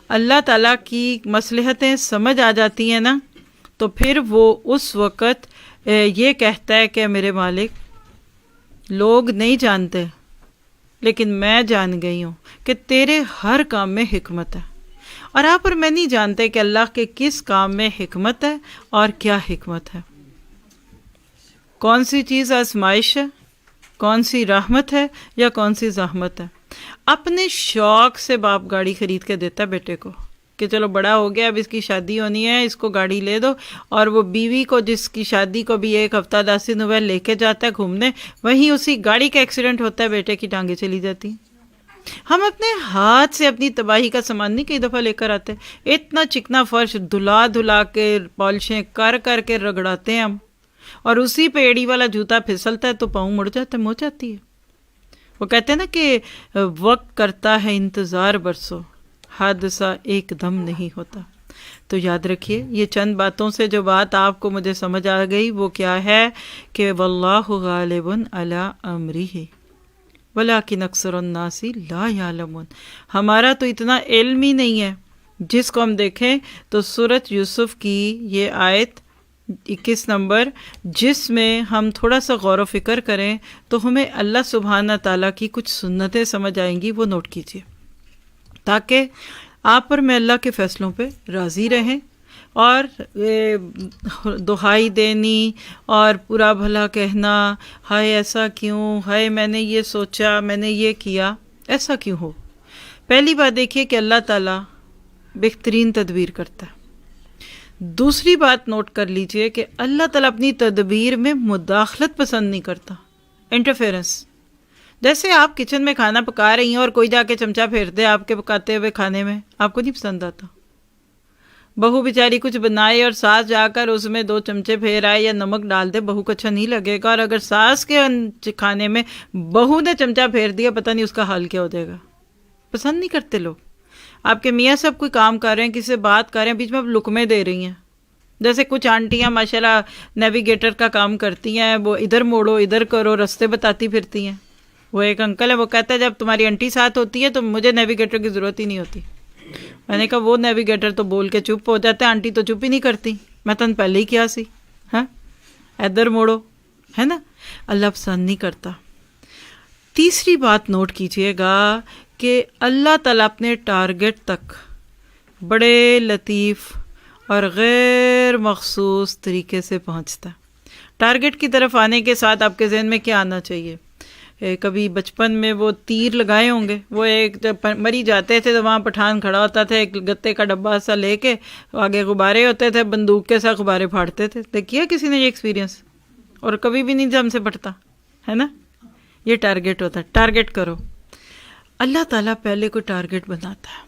اللہ تعالیٰ کی مصلحتیں سمجھ آ جاتی ہیں نا تو پھر وہ اس وقت یہ کہتا ہے کہ میرے مالک لوگ نہیں جانتے لیکن میں جان گئی ہوں کہ تیرے ہر کام میں حکمت ہے، اور آپ اور میں نہیں جانتے کہ اللہ کے کس کام میں حکمت ہے اور کیا حکمت ہے، کون سی چیز آزمائش ہے، کون سی رحمت ہے یا کون سی زحمت ہے۔ اپنے شوق سے باپ گاڑی خرید کے دیتا ہے بیٹے کو کہ چلو بڑا ہو گیا اب اس کی شادی ہونی ہے، اس کو گاڑی لے دو، اور وہ بیوی کو جس کی شادی کو بھی 1 ہفتہ 10 دن ہوئے لے کے جاتا ہے گھومنے، وہیں اسی گاڑی کا ایکسیڈنٹ ہوتا ہے، بیٹے کی ٹانگیں چلی جاتی ہیں۔ ہم اپنے ہاتھ سے اپنی تباہی کا سامان نہیں کئی دفعہ لے کر آتے، اتنا چکنا فرش دھلا دھلا کے پالشیں کر کر کے رگڑاتے ہیں ہم، اور اسی پہ ایڑی والا جوتا پھسلتا ہے تو پاؤں مڑ جاتا ہے، موچ آتی ہے۔ وہ کہتے ہیں نا کہ وقت کرتا ہے انتظار برسوں، حادثہ ایک دم نہیں ہوتا۔ تو یاد رکھیے یہ چند باتوں سے جو بات آپ کو مجھے سمجھ آ گئی وہ کیا ہے کہ واللہ غالب علی امرہ ولکن اکثر الناس لا یعلمون۔ ہمارا تو اتنا علم ہی نہیں ہے، جس کو ہم دیکھیں تو سورۃ یوسف کی یہ آیت 21 نمبر، جس میں ہم تھوڑا سا غور و فکر کریں تو ہمیں اللہ سبحانہ تعالیٰ کی کچھ سنتیں سمجھ آئیں گی، وہ نوٹ کیجیے تاکہ آپ اور میں اللہ کے فیصلوں پہ راضی رہیں، اور دہائی دینی اور برا بھلا کہنا، ہائے ایسا کیوں، ہائے میں نے یہ سوچا، میں نے یہ کیا، ایسا کیوں ہو۔ پہلی بات دیکھیے کہ اللہ تعالیٰ بہترین تدبیر کرتا ہے۔ دوسری بات نوٹ کر لیجئے کہ اللہ تعالیٰ اپنی تدبیر میں مداخلت پسند نہیں کرتا، انٹرفیرنس۔ جیسے آپ کچن میں کھانا پکا رہی ہیں اور کوئی جا کے چمچہ پھیر دے آپ کے پکاتے ہوئے کھانے میں، آپ کو نہیں پسند آتا۔ بہو بیچاری کچھ بنائے اور ساس جا کر اس میں 2 چمچے پھیر آئے یا نمک ڈال دے، بہو کو اچھا نہیں لگے گا، اور اگر ساس کے کھانے میں بہو نے چمچہ پھیر دیا پتہ نہیں اس کا حال کیا ہو جائے گا۔ پسند نہیں کرتے لوگ۔ آپ کے میاں صاحب کوئی کام کر رہے ہیں، کسی سے بات کر رہے ہیں، بیچ میں آپ لقمے دے رہی ہیں۔ جیسے کچھ آنٹیاں ماشاءاللہ نیویگیٹر کا کام کرتی ہیں، وہ ادھر موڑو ادھر کرو رستے بتاتی پھرتی ہیں۔ وہ ایک انکل ہے، وہ کہتا ہے جب تمہاری آنٹی ساتھ ہوتی ہے تو مجھے نیویگیٹر کی ضرورت ہی نہیں ہوتی۔ میں نے کہا وہ نیویگیٹر تو بول کے چپ ہو جاتا ہے، آنٹی تو چپ ہی نہیں کرتی، میں تن پہلے ہی کیا سی، ہاں ادھر موڑو، ہے نا۔ اللہ پسند نہیں کرتا۔ تیسری بات نوٹ کیجئے گا کہ اللہ تعالیٰ اپنے ٹارگٹ تک بڑے لطیف اور غیر مخصوص طریقے سے پہنچتا ہے۔ ٹارگٹ کی طرف آنے کے ساتھ آپ کے ذہن میں کیا آنا چاہیے؟ کبھی بچپن میں وہ تیر لگائے ہوں گے، وہ ایک جب مری جاتے تھے تو وہاں پٹھان کھڑا ہوتا تھا ایک گتے کا ڈبہ سا لے کے، آگے غبارے ہوتے تھے، بندوق کے ساتھ غبارے پھاڑتے تھے۔ دیکھیے کسی نے یہ ایکسپیرینس، اور کبھی بھی نہیں ہم سے پھٹتا ہے نا۔ یہ ٹارگٹ ہوتا ہے، ٹارگٹ کرو۔ اللہ تعالیٰ پہلے کوئی ٹارگٹ بناتا ہے،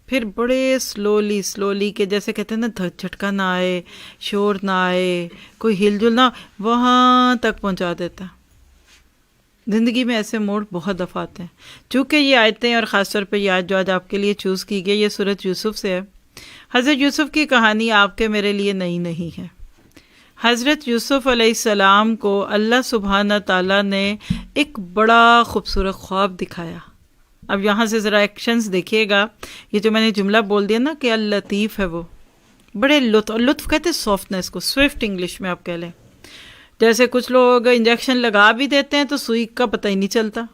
پھر بڑے سلولی کہ جیسے کہتے ہیں نا جھٹکا نہ آئے، شور نہ آئے، کوئی ہل جل نہ، وہاں تک پہنچا دیتا ہے۔ زندگی میں ایسے موڑ بہت دفعہ آتے ہیں. چونکہ یہ آیتیں اور خاص طور پہ یہ آیت جو آج آپ کے لیے چوز کی گئی یہ سورۃ یوسف سے ہے. حضرت یوسف کی کہانی آپ کے میرے لیے نئی نہیں ہے. حضرت یوسف علیہ السلام کو اللہ سبحانہ تعالیٰ نے ایک بڑا خوبصورت خواب دکھایا. اب یہاں سے ذرا ایکشنز دیکھیے گا. یہ جو میں نے جملہ بول دیا نا کہ اللطیف ہے، وہ بڑے لطف کہتے ہیں سافٹنس کو، سوئفٹ انگلش میں آپ کہہ لیں. جیسے کچھ لوگ انجیکشن لگا بھی دیتے ہیں تو سوئی کا پتہ ہی نہیں چلتا،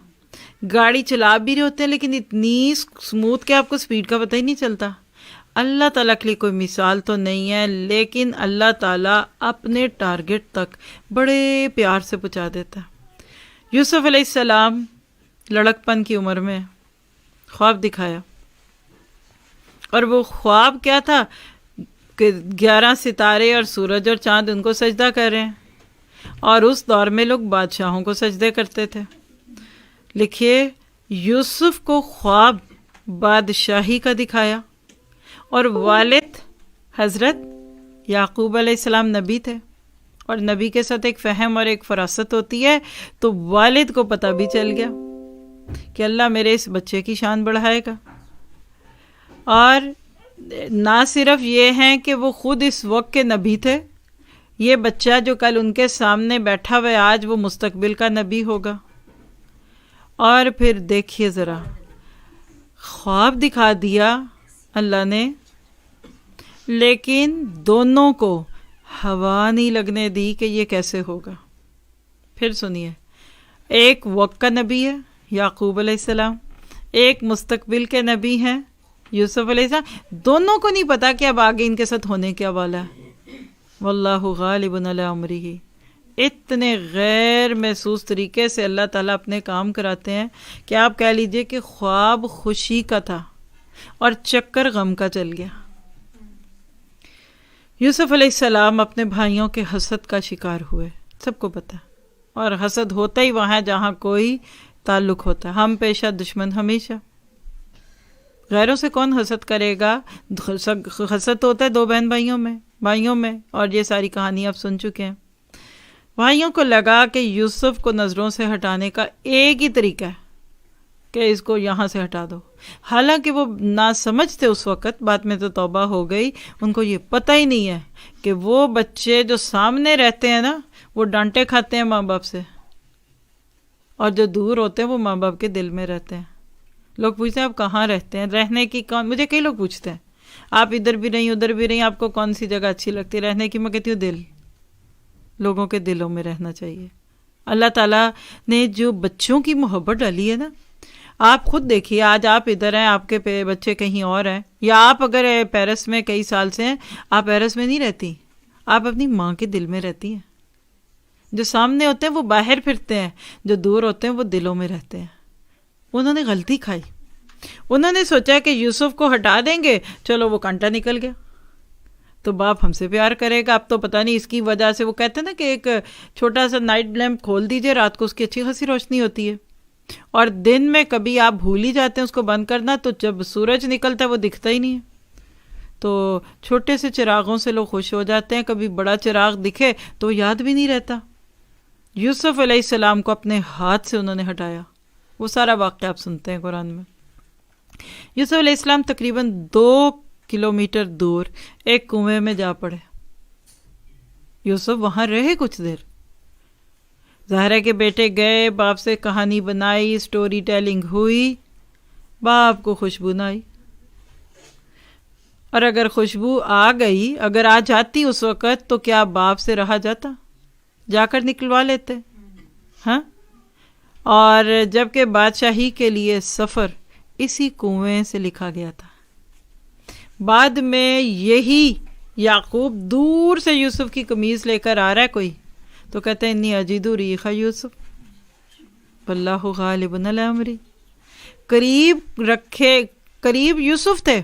گاڑی چلا بھی رہے ہوتے ہیں لیکن اتنی اسموتھ کہ آپ کو سپیڈ کا پتہ ہی نہیں چلتا. اللہ تعالیٰ کے لیے کوئی مثال تو نہیں ہے، لیکن اللہ تعالیٰ اپنے ٹارگٹ تک بڑے پیار سے پہنچا دیتا ہے. یوسف علیہ السلام لڑکپن کی عمر میں خواب دکھایا، اور وہ خواب کیا تھا کہ 11 ستارے اور سورج اور چاند ان کو سجدہ کر رہے ہیں، اور اس دور میں لوگ بادشاہوں کو سجدے کرتے تھے. لکھیے یوسف کو خواب بادشاہی کا دکھایا، اور والد حضرت یعقوب علیہ السلام نبی تھے، اور نبی کے ساتھ ایک فہم اور ایک فراست ہوتی ہے. تو والد کو پتہ بھی چل گیا کہ اللہ میرے اس بچے کی شان بڑھائے گا. اور نہ صرف یہ ہیں کہ وہ خود اس وقت کے نبی تھے، یہ بچہ جو کل ان کے سامنے بیٹھا ہوا ہے آج وہ مستقبل کا نبی ہوگا. اور پھر دیکھیے ذرا، خواب دکھا دیا اللہ نے، لیکن دونوں کو ہوا نہیں لگنے دی کہ یہ کیسے ہوگا. پھر سنیے، ایک وقت کا نبی ہے یعقوب علیہ السلام، ایک مستقبل کے نبی ہیں یوسف علیہ السلام. دونوں کو نہیں پتا کہ اب آگے ان کے ساتھ ہونے کیا والا ہے. واللہ غالب علی امرہ. اتنے غیر محسوس طریقے سے اللہ تعالیٰ اپنے کام کراتے ہیں کہ آپ کہہ لیجئے کہ خواب خوشی کا تھا اور چکر غم کا چل گیا. یوسف علیہ السلام اپنے بھائیوں کے حسد کا شکار ہوئے، سب کو پتہ، اور حسد ہوتا ہی وہاں جہاں کوئی تعلق ہوتا ہے. ہم پیشہ دشمن ہمیشہ. غیروں سے کون حسد کرے گا؟ حسد ہوتا ہے دو بہن بھائیوں میں، اور یہ ساری کہانی آپ سن چکے ہیں. بھائیوں کو لگا کہ یوسف کو نظروں سے ہٹانے کا ایک ہی طریقہ ہے کہ اس کو یہاں سے ہٹا دو. حالانکہ وہ نہ سمجھتے اس وقت، بعد میں تو توبہ ہو گئی. ان کو یہ پتہ ہی نہیں ہے کہ وہ بچے جو سامنے رہتے ہیں نا وہ ڈانٹے کھاتے ہیں ماں باپ سے، اور جو دور ہوتے ہیں وہ ماں باپ کے دل میں رہتے ہیں. لوگ پوچھتے ہیں آپ کہاں رہتے ہیں، رہنے کی مجھے کئی لوگ پوچھتے ہیں آپ ادھر بھی رہیں ادھر بھی رہیں، آپ کو کون سی جگہ اچھی لگتی ہے رہنے کی؟ میں کہتی ہوں دل. لوگوں کے دلوں میں رہنا چاہیے. اللہ تعالیٰ نے جو بچوں کی محبت ڈالی ہے نا، آپ خود دیکھیے، آج آپ ادھر ہیں، آپ کے بچے کہیں اور ہیں، یا آپ اگر پیرس میں کئی سال سے ہیں، آپ پیرس میں نہیں رہتی، آپ اپنی ماں کے دل میں رہتی ہیں. جو سامنے ہوتے ہیں وہ باہر پھرتے ہیں، جو دور ہوتے ہیں وہ دلوں میں رہتے ہیں. انہوں نے غلطی کھائی، انہوں نے سوچا کہ یوسف کو ہٹا دیں گے، چلو وہ کانٹا نکل گیا تو باپ ہم سے پیار کرے گا. اب تو پتہ نہیں اس کی وجہ سے، وہ کہتے ہیں نا کہ ایک چھوٹا سا نائٹ لیمپ کھول دیجئے رات کو، اس کی اچھی خاصی روشنی ہوتی ہے، اور دن میں کبھی آپ بھول ہی جاتے ہیں اس کو بند کرنا، تو جب سورج نکلتا ہے وہ دکھتا ہی نہیں ہے. تو چھوٹے سے چراغوں سے لوگ خوش ہو جاتے ہیں، کبھی بڑا چراغ دکھے تو یاد بھی نہیں رہتا. یوسف علیہ السلام کو اپنے ہاتھ سے انہوں نے ہٹایا. وہ سارا واقعہ آپ سنتے ہیں قرآن میں. یوسف علیہ السلام تقریباً 2 کلومیٹر دور ایک کنویں میں جا پڑے. یوسف وہاں رہے کچھ دیر. ظاہر ہے کہ بیٹے گئے، باپ سے کہانی بنائی، سٹوری ٹیلنگ ہوئی، باپ کو خوشبو نہ آئی. اور اگر خوشبو آ گئی، اگر آ جاتی اس وقت، تو کیا باپ سے رہا جاتا؟ جا کر نکلوا لیتے. ہاں. اور جبکہ بادشاہی کے لیے سفر اسی کنویں سے لکھا گیا تھا. بعد میں یہی یعقوب دور سے یوسف کی قمیض لے کر آ رہا ہے کوئی، تو کہتے ہیں انی اجد ریح یوسف واللہ غالب علی امرہ. قریب یوسف تھے.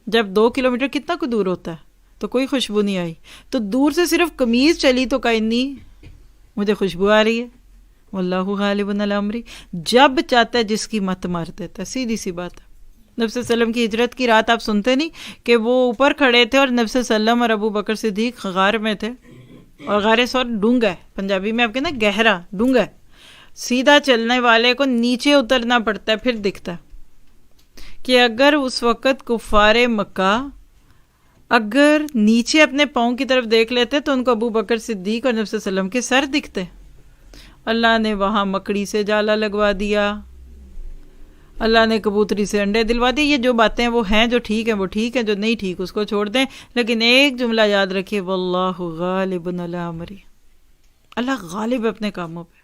جب 2 کلومیٹر کتنا کو دور ہوتا ہے، تو کوئی خوشبو نہیں آئی. تو دور سے صرف قمیض چلی تو کہا انی مجھے خوشبو آ رہی ہے، واللہ غالب علی امرہ. جب چاہتا ہے جس کی مت مار دیتا ہے. سیدھی سی بات ہے. نبی صلی اللہ علیہ وسلم کی ہجرت کی رات آپ سنتے نہیں کہ وہ اوپر کھڑے تھے اور نبی صلی اللہ علیہ وسلم اور ابو بکر صدیق غار میں تھے، اور غار سور ڈونگا ہے، پنجابی میں آپ کہتے ہیں گہرا ڈونگا ہے. سیدھا چلنے والے کو نیچے اترنا پڑتا ہے، پھر دکھتا ہے کہ اگر اس وقت کفار مکہ اگر نیچے اپنے پاؤں کی طرف دیکھ لیتے تو ان کو ابو بکر صدیق اور نبی صلی اللہ علیہ وسلم کے سر دکھتے. اللہ نے وہاں مکڑی سے جالا لگوا دیا، اللہ نے کبوتری سے انڈے دلوا دیے. یہ جو باتیں وہ ہیں جو ٹھیک ہیں وہ ٹھیک ہے، جو نہیں ٹھیک اس کو چھوڑ دیں. لیکن ایک جملہ یاد رکھیے، واللہ غالب علی امرہ، اللہ غالب ہے اپنے کاموں پہ.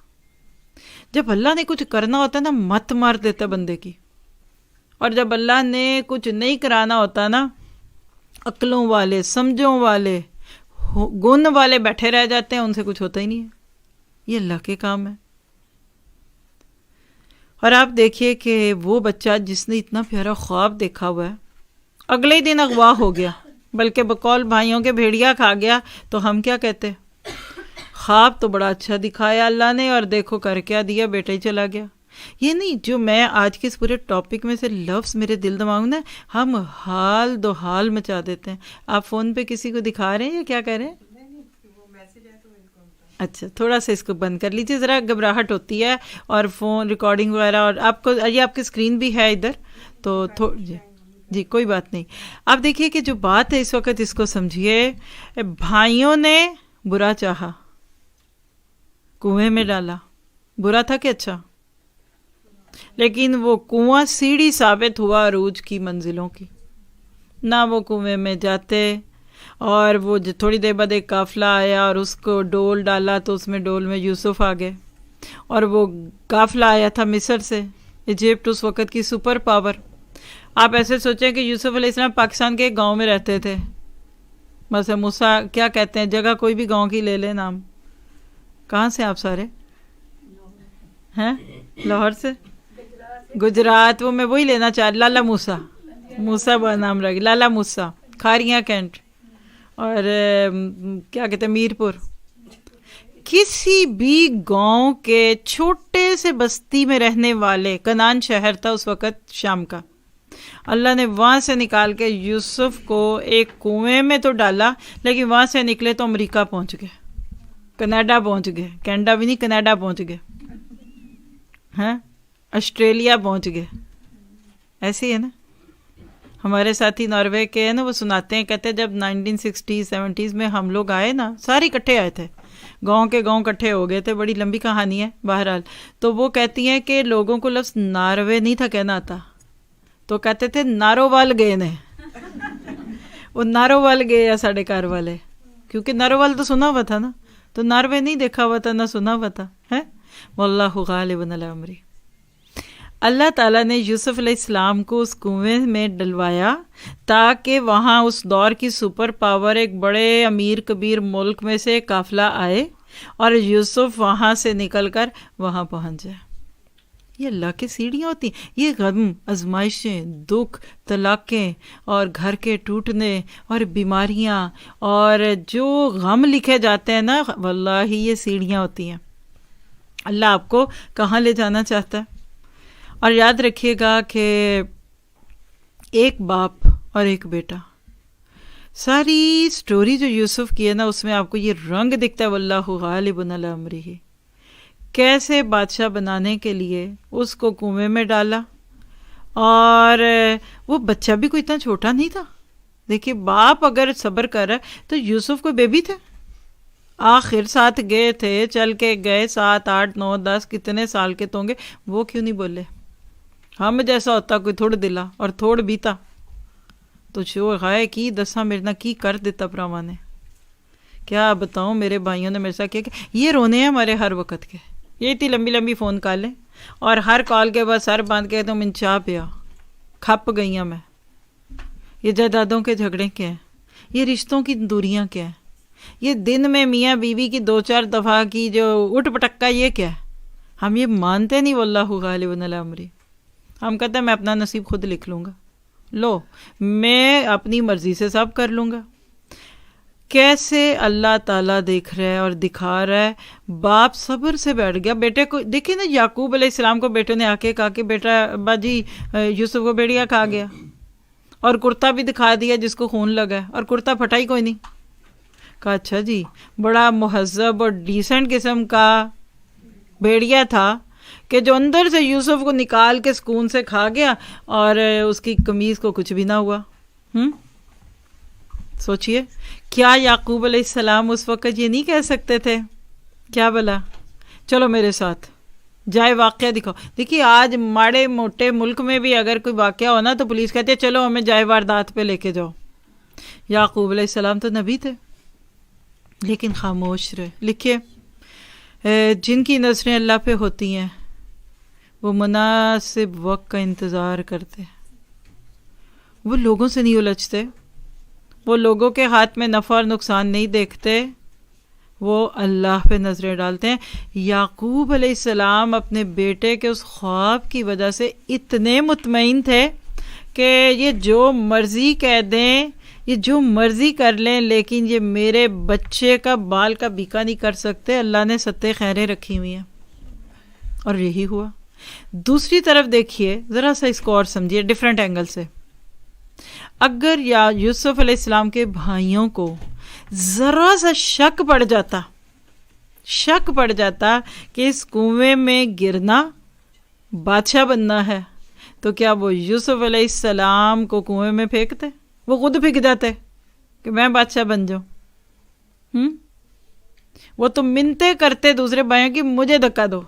جب اللہ نے کچھ کرنا ہوتا ہے نا مت مار دیتا بندے کی، اور جب اللہ نے کچھ نہیں کرانا ہوتا نا عقلوں والے سمجھوں والے گن والے بیٹھے رہ جاتے ہیں، ان سے کچھ ہوتا ہی نہیں ہے. یہ اللہ کے کام ہے. اور آپ دیکھیے کہ وہ بچہ جس نے اتنا پیارا خواب دیکھا ہوا ہے اگلے ہی دن اغوا ہو گیا، بلکہ بقول بھائیوں کے بھیڑیا کھا گیا. تو ہم کیا کہتے؟ خواب تو بڑا اچھا دکھایا اللہ نے، اور دیکھو کر کیا دیا، بیٹا ہی چلا گیا. یہ نہیں، جو میں آج کے اس پورے ٹاپک میں سے لفظ میرے دل دماغ میں ہم حال دو حال مچا دیتے ہیں. آپ فون پہ کسی کو دکھا رہے ہیں یا کیا کہہ رہے ہیں؟ اچھا، تھوڑا سا اس کو بند کر لیجیے، ذرا گھبراہٹ ہوتی ہے اور فون ریکارڈنگ وغیرہ. اور آپ کو یہ آپ کی اسکرین بھی ہے ادھر تو جی کوئی بات نہیں. آپ دیکھیے کہ جو بات ہے اس وقت اس کو سمجھیے. بھائیوں نے برا چاہا، کنویں میں ڈالا، برا تھا کہ اچھا؟ لیکن وہ کنواں سیڑھی ثابت ہوا عروج کی منزلوں کی. نہ وہ کنویں میں جاتے، اور وہ تھوڑی دیر بعد ایک قافلہ آیا اور اس کو ڈول ڈالا تو اس میں ڈول میں یوسف آ گئے. اور وہ قافلہ آیا تھا مصر سے. ایجپٹ اس وقت کی سپر پاور. آپ ایسے سوچیں کہ یوسف علیہ السلام پاکستان کے ایک گاؤں میں رہتے تھے. مثلا موسیٰ کیا کہتے ہیں، جگہ کوئی بھی گاؤں کی لے لے نام. کہاں سے آپ سارے ہیں؟ لاہور سے، گجرات. وہ میں وہی لینا چاہ، لالا موسیٰ. موسیٰ بڑا نام رہ گیا، لالا موسیٰ. کھاریاں کینٹ اور کیا کہتے ہیں میر پور. کسی بھی گاؤں کے چھوٹے سے بستی میں رہنے والے، کنعان شہر تھا اس وقت شام کا. اللہ نے وہاں سے نکال کے یوسف کو ایک کنویں میں تو ڈالا، لیکن وہاں سے نکلے تو امریکہ پہنچ گئے، کینیڈا پہنچ گئے. کینیڈا بھی نہیں، کینیڈا پہنچ گئے ہیں، آسٹریلیا پہنچ گئے. ایسے ہی ہے نا. ہمارے ساتھی ناروے کے ہیں نا، وہ سناتے ہیں، کہتے ہیں جب 1960s 70s میں ہم لوگ آئے نا، سارے اکٹھے آئے تھے، گاؤں کے گاؤں اکٹھے ہو گئے تھے. بڑی لمبی کہانی ہے بہرحال. تو وہ کہتی ہیں کہ لوگوں کو لفظ ناروے نہیں تھا کہنا آتا، تو کہتے تھے نارووال گئے نے. وہ نارووال گئے یا ساڑھے کار والے، کیونکہ نارووال تو سنا ہوا تھا نا، تو ناروے نہیں دیکھا ہوا تھا نہ سنا ہوا تھا. ہے واللہ غالب علی امرہ. اللہ تعالیٰ نے یوسف علیہ السلام کو اس کنویں میں ڈلوایا تاکہ وہاں اس دور کی سپر پاور ایک بڑے امیر کبیر ملک میں سے قافلہ آئے اور یوسف وہاں سے نکل کر وہاں پہنچ جائے. یہ اللہ کی سیڑھیاں ہوتی ہیں. یہ غم، آزمائشیں، دکھ، طلاقیں اور گھر کے ٹوٹنے اور بیماریاں اور جو غم لکھے جاتے ہیں نا، واللہ یہ سیڑھیاں ہوتی ہیں. اللہ آپ کو کہاں لے جانا چاہتا ہے. اور یاد رکھیے گا کہ ایک باپ اور ایک بیٹا، ساری سٹوری جو یوسف کی ہے نا، اس میں آپ کو یہ رنگ دکھتا ہے، واللہ غالب علی امرہ. کیسے بادشاہ بنانے کے لیے اس کو کنویں میں ڈالا، اور وہ بچہ بھی کوئی اتنا چھوٹا نہیں تھا. دیکھیے باپ اگر صبر کر رہا ہے تو یوسف کوئی بیبی تھے، آخر ساتھ گئے تھے، چل کے گئے 7 8 9 10 کتنے سال کے تو ہوں گے. وہ کیوں نہیں بولے؟ ہم جیسا ہوتا کوئی تھوڑ دلا اور تھوڑ بیتا تو شو غائے کی دساں میرے نہ کی کر دیتا پراوا نے. کیا بتاؤں میرے بھائیوں نے میرے ساتھ کیا کہ یہ رونے ہیں ہمارے ہر وقت کے. یہ اتنی لمبی لمبی فون کالیں اور ہر کال کے بعد سر باندھ کے تو من چاہ پیا کھپ گئی ہوں میں. یہ جائیدادوں کے جھگڑے کیا ہیں؟ یہ رشتوں کی دوریاں کیا ہیں؟ یہ دن میں میاں بیوی کی 2-4 دفعہ کی جو اٹھ پٹکا، یہ کیا ہے؟ ہم یہ مانتے نہیں واللہ غالب علی امرہ. ہم کہتے ہیں میں اپنا نصیب خود لکھ لوں گا، لو میں اپنی مرضی سے سب کر لوں گا. کیسے اللہ تعالیٰ دیکھ رہا ہے اور دکھا رہا ہے. باپ صبر سے بیٹھ گیا. بیٹے کو دیکھیں نا، یعقوب علیہ السلام کو بیٹے نے آ کے کہا کہ بیٹا ابا جی یوسف کو بیڑیا کھا گیا، اور کرتا بھی دکھا دیا جس کو خون لگا ہے، اور کرتا پھٹا ہی کوئی نہیں. کہا اچھا جی، بڑا مہذب اور ڈیسنٹ قسم کا بھیڑیا تھا کہ جو اندر سے یوسف کو نکال کے سکون سے کھا گیا اور اس کی قمیض کو کچھ بھی نہ ہوا. سوچئے کیا یعقوب علیہ السلام اس وقت یہ نہیں کہہ سکتے تھے؟ کیا بلا چلو میرے ساتھ جائے واقعہ دکھاؤ. دیکھیے آج ماڑے موٹے ملک میں بھی اگر کوئی واقعہ ہونا تو پولیس کہتی ہے چلو ہمیں جائے واردات پہ لے کے جاؤ. یعقوب علیہ السلام تو نبی تھے لیکن خاموش رہے. لکھیے جن کی نظریں اللہ پہ ہوتی ہیں وہ مناسب وقت کا انتظار کرتے ہیں. وہ لوگوں سے نہیں الجھتے، وہ لوگوں کے ہاتھ میں نفع اور نقصان نہیں دیکھتے، وہ اللہ پہ نظریں ڈالتے ہیں. یعقوب علیہ السلام اپنے بیٹے کے اس خواب کی وجہ سے اتنے مطمئن تھے کہ یہ جو مرضی کہہ دیں، یہ جو مرضی کر لیں، لیکن یہ میرے بچے کا بال کا بیکا نہیں کر سکتے. اللہ نے ستے خیریں رکھی ہوئی ہیں اور یہی ہوا. دوسری طرف دیکھیے ذرا سا اس کو اور سمجھیے ڈیفرنٹ اینگل سے. اگر یا یوسف علیہ السلام کے بھائیوں کو ذرا سا شک پڑ جاتا کہ اس کنویں میں گرنا بادشاہ بننا ہے، تو کیا وہ یوسف علیہ السلام کو کنویں میں پھینکتے؟ وہ خود پھینک جاتے کہ میں بادشاہ بن جاؤں. وہ تو منتیں کرتے دوسرے بھائیوں کی مجھے دھکا دو،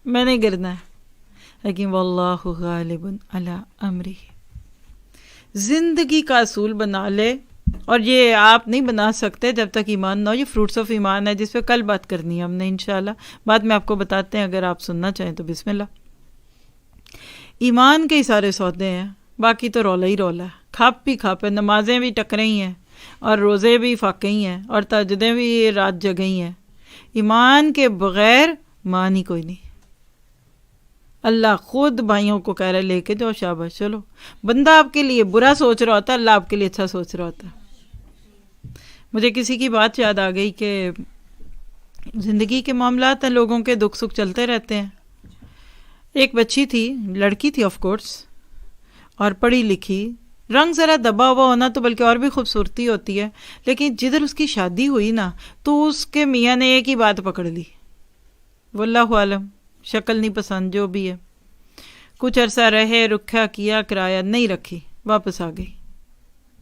میں نہیں گرنا ہے. لیکن واللہ غالب علی امرہ، زندگی کا اصول بنا لے. اور یہ آپ نہیں بنا سکتے جب تک ایمان نہ ہو. یہ فروٹس آف ایمان ہے جس پہ کل بات کرنی ہے ہم نے انشاءاللہ. بعد میں آپ کو بتاتے ہیں، اگر آپ سننا چاہیں تو بسم اللہ. ایمان کے ہی سارے سودے ہیں، باقی تو رولا ہی رولا ہے. کھاپ بھی کھاپے، نمازیں بھی ٹکریں ہی ہیں اور روزے بھی فاقے ہی ہیں اور تہجدیں بھی رات جگئی ہیں. ایمان کے بغیر مان ہی کوئی نہیں. اللہ خود بھائیوں کو کہہ رہا لے کے جاؤ، شاباش چلو. بندہ آپ کے لیے برا سوچ رہا ہوتا ہے، اللہ آپ کے لیے اچھا سوچ رہا ہوتا ہے. مجھے کسی کی بات یاد آ گئی کہ زندگی کے معاملات ہیں، لوگوں کے دکھ سکھ چلتے رہتے ہیں. ایک بچی تھی، لڑکی تھی آف کورس، اور پڑھی لکھی، رنگ ذرا دبا ہوا ہونا تو بلکہ اور بھی خوبصورتی ہوتی ہے. لیکن جدھر اس کی شادی ہوئی نا تو اس کے میاں نے ایک ہی بات پکڑ لی، واللہ عالم، شکل نہیں پسند جو بھی ہے. کچھ عرصہ رہے، رکھا کیا، کرایہ نہیں رکھی، واپس آ گئی.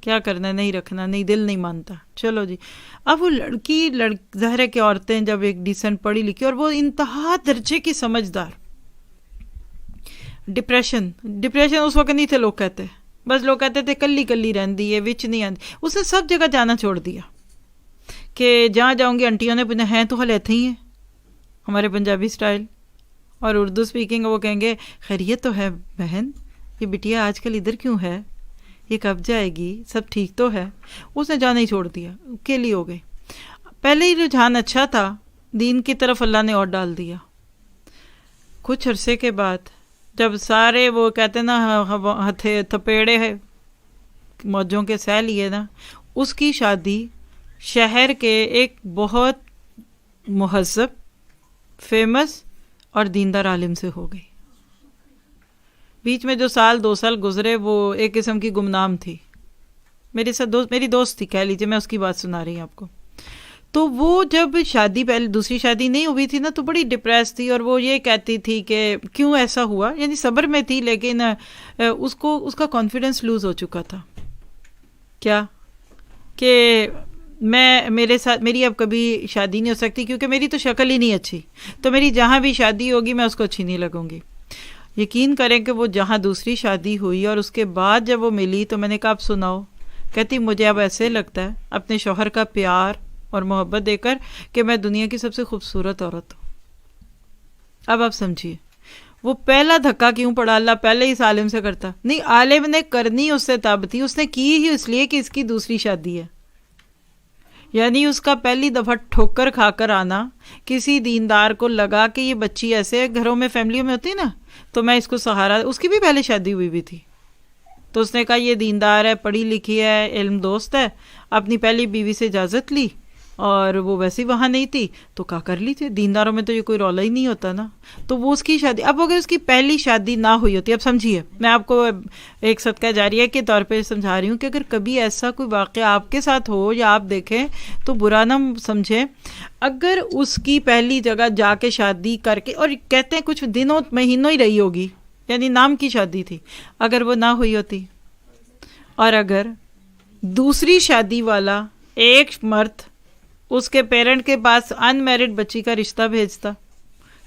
کیا کرنا، نہیں رکھنا، نہیں دل نہیں مانتا، چلو جی. اب وہ لڑکی ظاہر ہے کہ عورتیں جب ایک ڈیسنٹ پڑھی لکھی اور وہ انتہا درجے کی سمجھدار. ڈپریشن اس وقت نہیں تھے لوگ کہتے، بس لوگ کہتے تھے کلی کلی رہندی ہے، وچ نہیں آندی. اس نے سب جگہ جانا چھوڑ دیا کہ جہاں جاؤں گی انٹیوں نے پوچھنا ہیں تو ہل ایتھے ہی ہیں ہمارے پنجابی سٹائل، اور اردو سپیکنگ وہ کہیں گے خیریت تو ہے بہن، یہ بٹیا آج کل ادھر کیوں ہے، یہ کب جائے گی، سب ٹھیک تو ہے. اس نے جانا ہی چھوڑ دیا، اکیلی ہو گئی. پہلے ہی رجحان اچھا تھا، دین کی طرف اللہ نے اور ڈال دیا. کچھ عرصے کے بعد جب سارے وہ کہتے نا تھپیڑے موجوں کے سہ لیے نا، اس کی شادی شہر کے ایک بہت مہذب، فیمس اور دیندار عالم سے ہو گئی. بیچ میں جو 2 سال گزرے وہ ایک قسم کی گمنام تھی. میری دوست تھی کہہ لیجیے، میں اس کی بات سنا رہی ہوں آپ کو. تو وہ جب شادی، پہلے دوسری شادی نہیں ہوئی تھی نا، تو بڑی ڈپریس تھی اور وہ یہ کہتی تھی کہ کیوں ایسا ہوا. یعنی صبر میں تھی لیکن اس کا کانفیڈنس لوز ہو چکا تھا. کیا کہ میری اب کبھی شادی نہیں ہو سکتی کیونکہ میری تو شکل ہی نہیں اچھی، تو میری جہاں بھی شادی ہوگی میں اس کو اچھی نہیں لگوں گی. یقین کریں کہ وہ جہاں دوسری شادی ہوئی اور اس کے بعد جب وہ ملی تو میں نے کہا اب سناؤ. کہتی مجھے اب ایسے لگتا ہے اپنے شوہر کا پیار اور محبت دے کر کہ میں دنیا کی سب سے خوبصورت عورت ہوں. اب آپ سمجھیے وہ پہلا دھکا کیوں پڑا. اللہ پہلے ہی اس عالم سے کرتا نہیں، عالم نے کرنی اس سے تب تھی، اس نے کی ہی اس لیے کہ اس کی دوسری شادی ہے. یعنی اس کا پہلی دفعہ ٹھوکر کھا کر آنا، کسی دیندار کو لگا کہ یہ بچی ایسے گھروں میں فیملیوں میں ہوتی نا، تو میں اس کو سہارا. اس کی بھی پہلے شادی ہوئی بھی تھی، تو اس نے کہا یہ دیندار ہے، پڑھی لکھی ہے، علم دوست ہے. اپنی پہلی بیوی سے اجازت لی اور وہ ویسے ہی وہاں نہیں تھی تو کیا کر لی تھی. دینداروں میں تو یہ کوئی رولا ہی نہیں ہوتا نا. تو وہ اس کی شادی, اب اگر اس کی پہلی شادی نہ ہوئی ہوتی, اب سمجھیے میں آپ کو ایک صدقہ جاریہ کے طور پہ سمجھا رہی ہوں کہ اگر کبھی ایسا کوئی واقعہ آپ کے ساتھ ہو یا آپ دیکھیں تو برا نہ سمجھیں, اگر اس کی پہلی جگہ جا کے شادی کر کے, اور کہتے ہیں کچھ دنوں مہینوں ہی رہی ہوگی, یعنی نام کی شادی تھی, اگر وہ نہ ہوئی ہوتی, اور اگر دوسری شادی والا ایک مرد اس کے پیرنٹ کے پاس ان میرڈ بچی کا رشتہ بھیجتا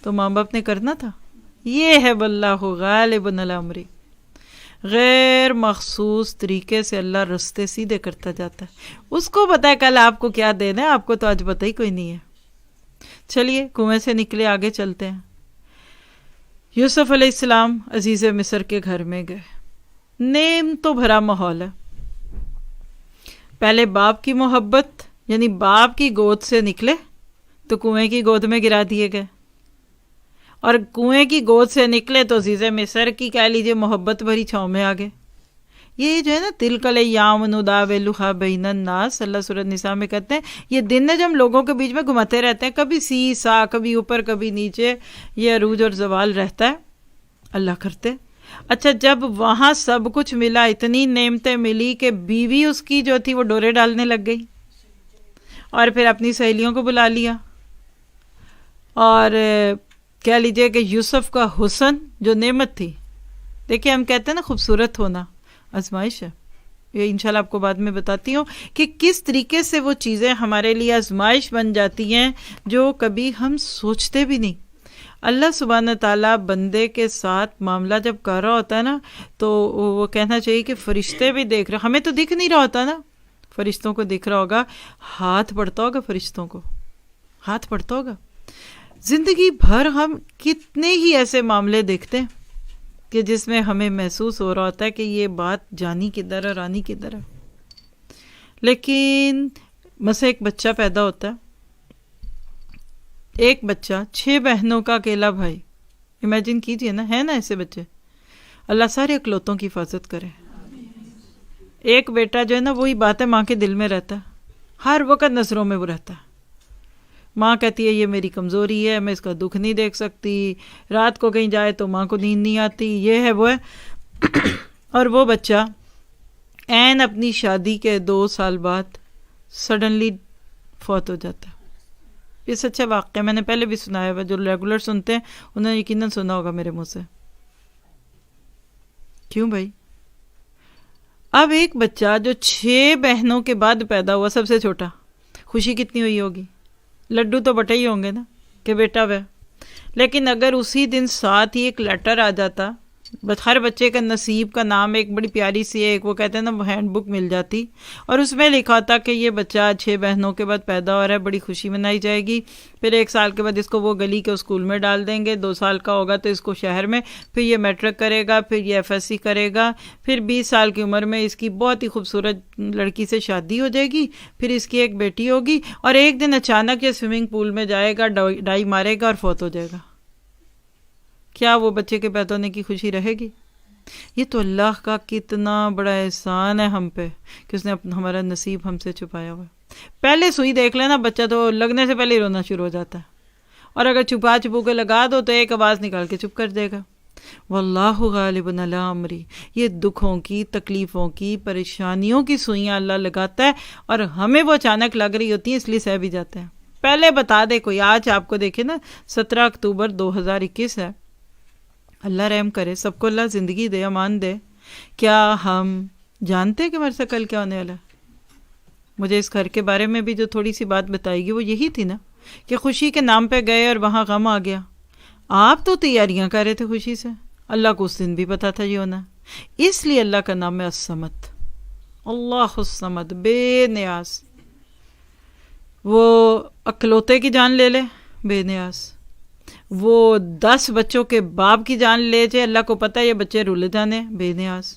تو ماں باپ نے کرنا تھا. یہ ہے واللہ غالب علی امری, غیر مخصوص طریقے سے اللہ رستے سیدھے کرتا جاتا ہے. اس کو پتہ ہے کل آپ کو کیا دینا ہے, آپ کو تو آج پتہ ہی کوئی نہیں ہے. چلیے کنویں سے نکلے, آگے چلتے ہیں. یوسف علیہ السلام عزیز مصر کے گھر میں گئے. نیم تو بھرا ماحول ہے. پہلے باپ کی محبت, یعنی باپ کی گود سے نکلے تو کنویں کی گود میں گرا دیے گئے, اور کنویں کی گود سے نکلے تو عزیز مصر کی کہہ لیجیے محبت بھری چھاؤں میں آ گئے. یہ جو ہے نا تلک الایام نداولها بین الناس, اللہ سورۃ نساء میں کہتے ہیں یہ دن ہے جو ہم لوگوں کے بیچ میں گھماتے رہتے ہیں, کبھی سی سا, کبھی اوپر کبھی نیچے, یہ عروج اور زوال رہتا ہے, اللہ کرتے. اچھا جب وہاں سب کچھ ملا, اتنی نعمتیں ملی کہ بیوی اس کی جو تھی وہ ڈورے ڈالنے لگ گئی, اور پھر اپنی سہیلیوں کو بلا لیا, اور کہہ لیجئے کہ یوسف کا حسن جو نعمت تھی, دیکھیں ہم کہتے ہیں نا خوبصورت ہونا آزمائش ہے, یہ انشاءاللہ آپ کو بعد میں بتاتی ہوں کہ کس طریقے سے وہ چیزیں ہمارے لیے آزمائش بن جاتی ہیں جو کبھی ہم سوچتے بھی نہیں. اللہ سبحانہ تعالیٰ بندے کے ساتھ معاملہ جب کر رہا ہوتا ہے نا تو وہ کہنا چاہیے کہ فرشتے بھی دیکھ رہے, ہمیں تو دکھ نہیں رہا ہوتا نا, فرشتوں کو دکھ رہا ہوگا, ہاتھ پڑتا ہوگا فرشتوں کو, ہاتھ پڑتا ہوگا. زندگی بھر ہم کتنے ہی ایسے معاملے دیکھتے ہیں کہ جس میں ہمیں محسوس ہو رہا ہوتا ہے کہ یہ بات جانی کدھر ہے, رانی کدھر ہے. لیکن مثلا ایک بچہ پیدا ہوتا ہے, ایک بچہ 6 بہنوں کا اکیلا بھائی, امیجن کیجئے نا, ہے نا ایسے بچے, اللہ سارے اکلوتوں کی حفاظت کرے. ایک بیٹا جو ہے نا وہی بات ہے ماں کے دل میں رہتا ہے, ہر وقت نظروں میں وہ رہتا ہے. ماں کہتی ہے یہ میری کمزوری ہے, میں اس کا دکھ نہیں دیکھ سکتی, رات کو کہیں جائے تو ماں کو نیند نہیں آتی, یہ ہے وہ ہے. اور وہ بچہ عین اپنی شادی کے 2 سال بعد سڈنلی فوت ہو جاتا ہے. یہ سچا واقعہ, میں نے پہلے بھی سنایا ہوا, جو ریگولر سنتے ہیں انہوں نے یقیناً سنا ہوگا میرے منہ سے. کیوں بھائی؟ اب ایک بچہ جو 6 بہنوں کے بعد پیدا ہوا, سب سے چھوٹا, خوشی کتنی ہوئی ہوگی, لڈو تو بٹے ہی ہوں گے نا کہ بیٹا وہ. لیکن اگر اسی دن ساتھ ہی ایک لیٹر آ جاتا, ہر بچے کا نصیب کا نام ایک بڑی پیاری سی ایک وہ کہتے ہیں نا ہینڈ بک مل جاتی, اور اس میں لکھا تھا کہ یہ بچہ 6 بہنوں کے بعد پیدا ہو رہا ہے, بڑی خوشی منائی جائے گی, پھر 1 سال کے بعد اس کو وہ گلی کے اسکول میں ڈال دیں گے, 2 سال کا ہوگا تو اس کو شہر میں, پھر یہ میٹرک کرے گا, پھر یہ FSC کرے گا, پھر 20 سال کی عمر میں اس کی بہت ہی خوبصورت لڑکی سے شادی ہو جائے گی, پھر اس کی ایک بیٹی ہوگی, اور ایک دن اچانک یہ سوئمنگ پول میں جائے گا, ڈائی مارے گا اور فوت ہو جائے گا. کیا وہ بچے کے پیدا ہونے کی خوشی رہے گی؟ یہ تو اللہ کا کتنا بڑا احسان ہے ہم پہ کہ اس نے ہمارا نصیب ہم سے چھپایا ہوا ہے. پہلے سوئی دیکھ لینا, بچہ تو لگنے سے پہلے ہی رونا شروع ہو جاتا ہے, اور اگر چھپا کے لگا دو تو ایک آواز نکال کے چپ کر دے گا. واللہ غالب علی امری, یہ دکھوں کی, تکلیفوں کی, پریشانیوں کی سوئیاں اللہ لگاتا ہے, اور ہمیں وہ اچانک لگ رہی ہوتی ہیں اس لیے سہ بھی جاتے ہیں. پہلے بتا دے کوئی, آج آپ کو دیکھے نا 17 اکتوبر 2021 ہے, اللہ رحم کرے, سب کو اللہ زندگی دے, امان دے. کیا ہم جانتے کہ ہمارے سے کل کیا ہونے والا ہے؟ مجھے اس گھر کے بارے میں بھی جو تھوڑی سی بات بتائی گی وہ یہی تھی نا کہ خوشی کے نام پہ گئے اور وہاں غم آ گیا. آپ تو تیاریاں کر رہے تھے خوشی سے, اللہ کو اس دن بھی پتا تھا یہ ہونا. اس لیے اللہ کا نام ہے الصمد, اللہ الصمد, بے نیاز. وہ اکلوتے کی جان لے لے, بے نیاز. وہ 10 بچوں کے باپ کی جان لے جائے, اللہ کو پتہ ہے یہ بچے رولے جانے, بے نیاز.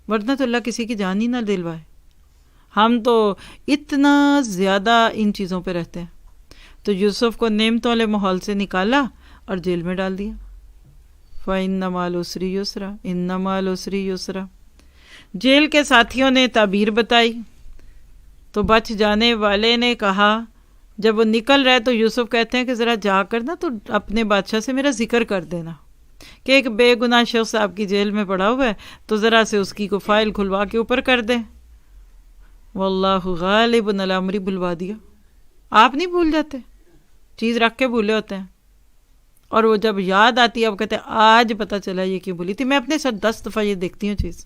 ورنہ تو اللہ کسی کی جان ہی نہ دلوائے. ہم تو اتنا زیادہ ان چیزوں پہ رہتے ہیں. تو یوسف کو نعمتوں والے ماحول سے نکالا اور جیل میں ڈال دیا. فَإِنَّ مَعَ الْعُسْرِ يُسْرًا, إِنَّ مَعَ الْعُسْرِ يُسْرًا. جیل کے ساتھیوں نے تعبیر بتائی تو بچ جانے والے نے کہا جب وہ نکل رہے تو یوسف کہتے ہیں کہ ذرا جا کر نا تو اپنے بادشاہ سے میرا ذکر کر دینا کہ ایک بے گناہ شخص آپ کی جیل میں پڑا ہوا ہے، تو ذرا سے اس کی کو فائل کھلوا کے اوپر کر دیں۔ واللہ غالب علی امری، بلوا دیا۔ آپ نہیں بھول جاتے، چیز رکھ کے بھولے ہوتے ہیں، اور وہ جب یاد آتی ہے اب کہتے ہیں آج پتہ چلا یہ کیوں بھولی تھی۔ میں اپنے ساتھ 10 دفعہ یہ دیکھتی ہوں چیز،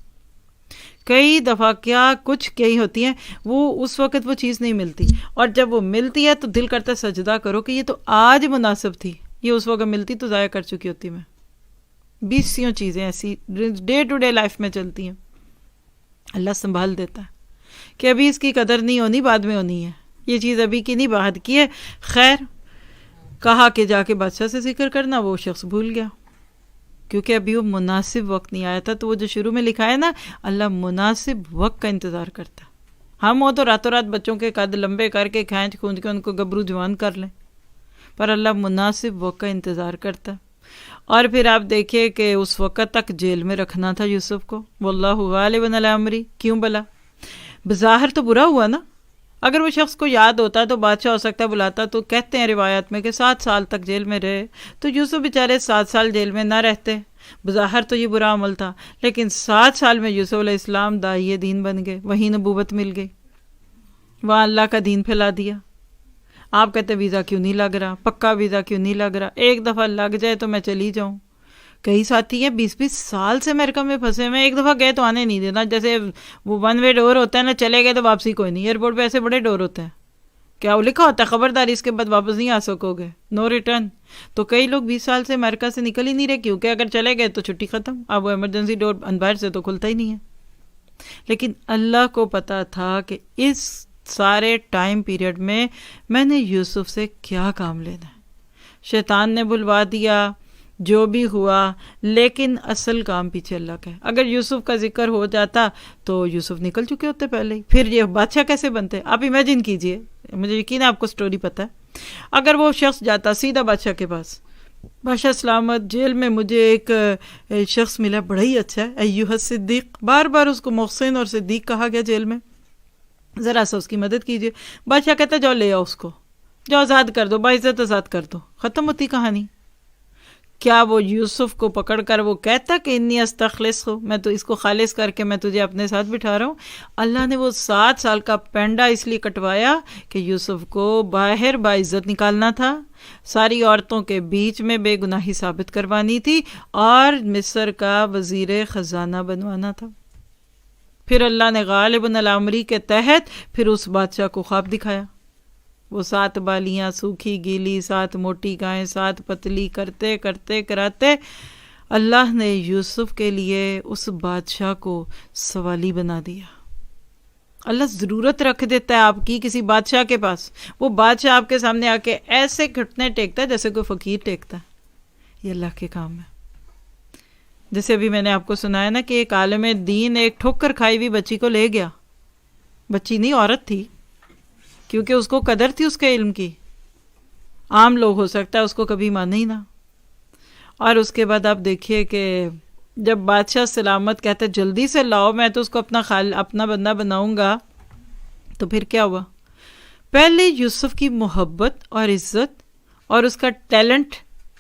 کئی دفعہ کیا کچھ کئی ہوتی ہیں، وہ اس وقت وہ چیز نہیں ملتی، اور جب وہ ملتی ہے تو دل کرتا ہے سجدہ کرو کہ یہ تو آج مناسب تھی، یہ اس وقت ملتی تو ضائع کر چکی ہوتی میں۔ 20 چیزیں ایسی ڈے ٹو ڈے لائف میں چلتی ہیں، اللہ سنبھال دیتا ہے کہ ابھی اس کی قدر نہیں ہونی، بعد میں ہونی ہے، یہ چیز ابھی کی نہیں بعد کی ہے۔ خیر، کہا کہ جا کے بادشاہ سے ذکر کرنا، وہ شخص بھول گیا کیونکہ ابھی وہ مناسب وقت نہیں آیا تھا۔ تو وہ جو شروع میں لکھا ہے نا، اللہ مناسب وقت کا انتظار کرتا ہے۔ ہم ہو تو راتوں رات بچوں کے قد لمبے کر کے کھینچ کھونچ کے ان کو گبرو جوان کر لیں، پر اللہ مناسب وقت کا انتظار کرتا ہے۔ اور پھر آپ دیکھیے کہ اس وقت تک جیل میں رکھنا تھا یوسف کو، واللہ غالب علی امری، کیوں بلا؟ بظاہر تو برا ہوا نا، اگر وہ شخص کو یاد ہوتا تو بادشاہ ہو سکتا ہے بلاتا، تو کہتے ہیں روایت میں کہ 7 سال تک جیل میں رہے، تو یوسف بیچارے 7 سال جیل میں نہ رہتے۔ بظاہر تو یہ برا عمل تھا، لیکن 7 سال میں یوسف علیہ السلام داعیہ دین بن گئے، وہیں نبوت مل گئی، وہاں اللہ کا دین پھیلا دیا۔ آپ کہتے ویزا کیوں نہیں لگ رہا، پکا ویزا کیوں نہیں لگ رہا، ایک دفعہ لگ جائے تو میں چلی جاؤں۔ کئی ساتھی ہیں 20 سال سے امریکہ میں پھنسے ہوئے، ایک دفعہ گئے تو آنے نہیں دینا، جیسے وہ 1 وے ڈور ہوتا ہے نا، چلے گئے تو واپسی کوئی نہیں۔ ایئرپورٹ پہ ایسے بڑے ڈور ہوتے ہیں، کیا وہ لکھا ہوتا ہے خبرداری اس کے بعد واپس نہیں آ سکو گے، نو ریٹرن۔ تو کئی لوگ 20 سال سے امریکہ سے نکل ہی نہیں رہے، کیونکہ اگر چلے گئے تو چھٹی ختم، اب وہ ایمرجنسی ڈور باہر سے تو کھلتا ہی نہیں ہے۔ لیکن اللہ کو پتا تھا کہ اس سارے ٹائم پیریڈ میں نے یوسف سے کیا کام لینا ہے۔ شیطان نے بلوا دیا، جو بھی ہوا، لیکن اصل کام پیچھے اللہ کا ہے۔ اگر یوسف کا ذکر ہو جاتا تو یوسف نکل چکے ہوتے پہلے ہی، پھر یہ بادشاہ کیسے بنتے؟ آپ امیجن کیجئے، مجھے یقین ہے آپ کو سٹوری پتہ ہے۔ اگر وہ شخص جاتا سیدھا بادشاہ کے پاس، بادشاہ سلامت، جیل میں مجھے ایک شخص ملا بڑا ہی اچھا ہے، ایوہ الصدیق، بار بار اس کو محسن اور صدیق کہا گیا جیل میں، ذرا سا اس کی مدد کیجئے۔ بادشاہ کہتا جاؤ لے آؤ اس کو، جاؤ آزاد کر دو، باعزت آزاد کر دو، ختم ہوتی کہانی۔ کیا وہ یوسف کو پکڑ کر وہ کہتا کہ انی استخلص ہو، میں تو اس کو خالص کر کے میں تجھے اپنے ساتھ بٹھا رہا ہوں؟ اللہ نے وہ 7 سال کا پینڈا اس لیے کٹوایا کہ یوسف کو باہر باعزت نکالنا تھا، ساری عورتوں کے بیچ میں بے گناہی ثابت کروانی تھی، اور مصر کا وزیر خزانہ بنوانا تھا۔ پھر اللہ نے غالب علی امری کے تحت پھر اس بادشاہ کو خواب دکھایا، وہ 7 بالیاں سوکھی گیلی، 7 موٹی گائیں، 7 پتلی، کرتے کرتے کراتے اللہ نے یوسف کے لیے اس بادشاہ کو سوالی بنا دیا۔ اللہ ضرورت رکھ دیتا ہے آپ کی کسی بادشاہ کے پاس، وہ بادشاہ آپ کے سامنے آ کے ایسے گھٹنے ٹیکتا ہے جیسے کوئی فقیر ٹیکتا ہے۔ یہ اللہ کے کام ہے۔ جیسے ابھی میں نے آپ کو سنایا نا کہ ایک عالم دین ایک ٹھوکر کھائی ہوئی بچی کو لے گیا، بچی نہیں عورت تھی، کیونکہ اس کو قدر تھی اس کے علم کی، عام لوگ ہو سکتا ہے اس کو کبھی مانے ہی نہ۔ اور اس کے بعد آپ دیکھیے کہ جب بادشاہ سلامت کہتے جلدی سے لاؤ، میں تو اس کو اپنا بندہ بناؤں گا، تو پھر کیا ہوا؟ پہلے یوسف کی محبت اور عزت اور اس کا ٹیلنٹ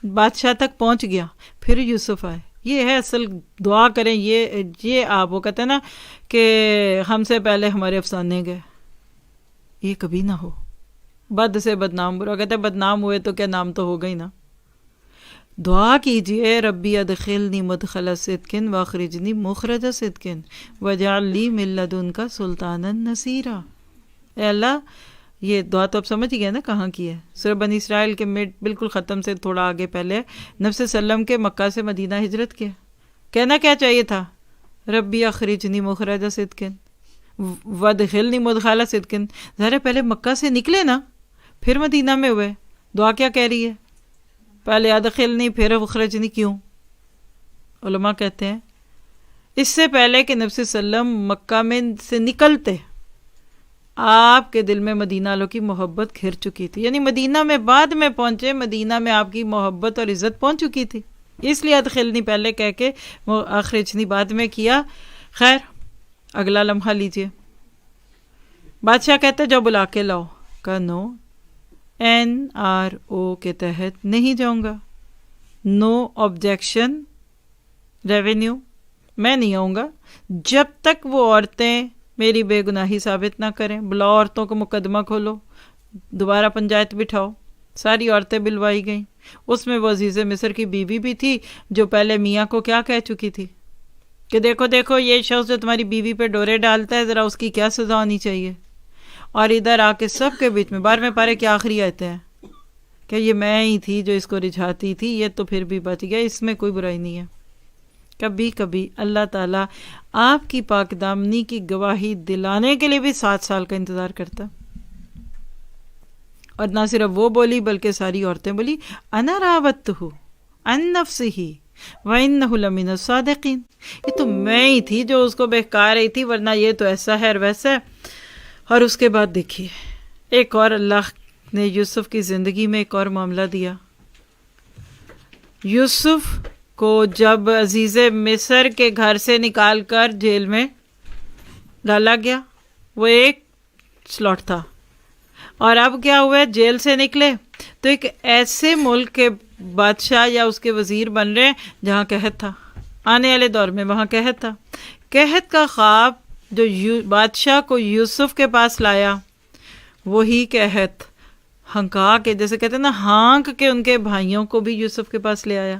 بادشاہ تک پہنچ گیا، پھر یوسف آئے۔ یہ ہے اصل دعا کریں، یہ آپ وہ کہتے ہیں نا کہ ہم سے پہلے ہمارے افسانے گئے، یہ کبھی نہ ہو۔ بد سے بدنام برا، کہتے ہیں بدنام ہوئے تو کیا نام تو ہوگا ہی نا۔ دعا کیجئے ربی ادخلنی مدخل صدق واخرجنی مخرج صدق واجعل لی من لدنک سلطانا نصیرا۔ اے اللہ، یہ دعا تو اب سمجھ گئے نا کہاں کی ہے، سورہ بنی اسرائیل کے بالکل ختم سے تھوڑا آگے پہلے نبی صلی اللہ علیہ وسلم کے مکہ سے مدینہ ہجرت کیا، کہنا کیا چاہیے تھا؟ ربی اخرجنی مخرج صدق وادخلنی مدخل صدق۔ ظاہر پہلے مکہ سے نکلے نا، پھر مدینہ میں ہوئے، دعا کیا کہہ رہی ہے؟ پہلے ادخلنی پھر اخرجنی، کیوں؟ علماء کہتے ہیں اس سے پہلے کہ نبی صلی اللہ علیہ وسلم مکہ میں سے نکلتے آپ کے دل میں مدینہ والوں کی محبت گھر چکی تھی، یعنی مدینہ میں بعد میں پہنچے، مدینہ میں آپ کی محبت اور عزت پہنچ چکی تھی، اس لیے ادخلنی پہلے کہہ کے اخرجنی بعد میں کیا۔ خیر، اگلا لمحہ لیجئے، بادشاہ کہتے جاؤ بلا کے لاؤ، کہا نو، NRO کے تحت نہیں جاؤں گا، نو آبجیکشن ریونیو، میں نہیں آؤں گا جب تک وہ عورتیں میری بے گناہی ثابت نہ کریں۔ بلاؤ عورتوں کو مقدمہ کھولو، دوبارہ پنچایت بٹھاؤ۔ ساری عورتیں بلوائی گئیں، اس میں وہ عزیز مصر کی بیوی بھی تھی جو پہلے میاں کو کیا کہہ چکی تھی کہ دیکھو دیکھو یہ شخص جو تمہاری بیوی پہ ڈورے ڈالتا ہے، ذرا اس کی کیا سزا ہونی چاہیے۔ اور ادھر آ کے سب کے بیچ میں 12ویں پارے کی آخری آیتیں ہیں کہ یہ میں ہی تھی جو اس کو رجھاتی تھی، یہ تو پھر بھی بچ گیا، اس میں کوئی برائی نہیں ہے۔ کبھی کبھی اللہ تعالیٰ آپ کی پاک دامنی کی گواہی دلانے کے لیے بھی 7 سال کا انتظار کرتا، اور نہ صرف وہ بولی بلکہ ساری عورتیں بولی انا راودتہ عن نفسہ وانہ لمن الصادقین، یہ تو میں ہی تھی جو اس کو بہکا رہی تھی، ورنہ یہ تو ایسا ہے اور ویسا ہے۔ اور اس کے بعد دیکھیے ایک اور اللہ نے یوسف کی زندگی میں ایک اور معاملہ دیا۔ یوسف کو جب عزیز مصر کے گھر سے نکال کر جیل میں ڈالا گیا، وہ ایک سلاٹ تھا، اور اب کیا ہوا ہے، جیل سے نکلے تو ایک ایسے ملک کے بادشاہ یا اس کے وزیر بن رہے ہیں جہاں قحط تھا، آنے والے دور میں وہاں قحط تھا۔ قحط کا خواب جو بادشاہ کو یوسف کے پاس لایا، وہی قحط ہنکا کے، جیسے کہتے ہیں نا ہانک کے، ان کے بھائیوں کو بھی یوسف کے پاس لے آیا۔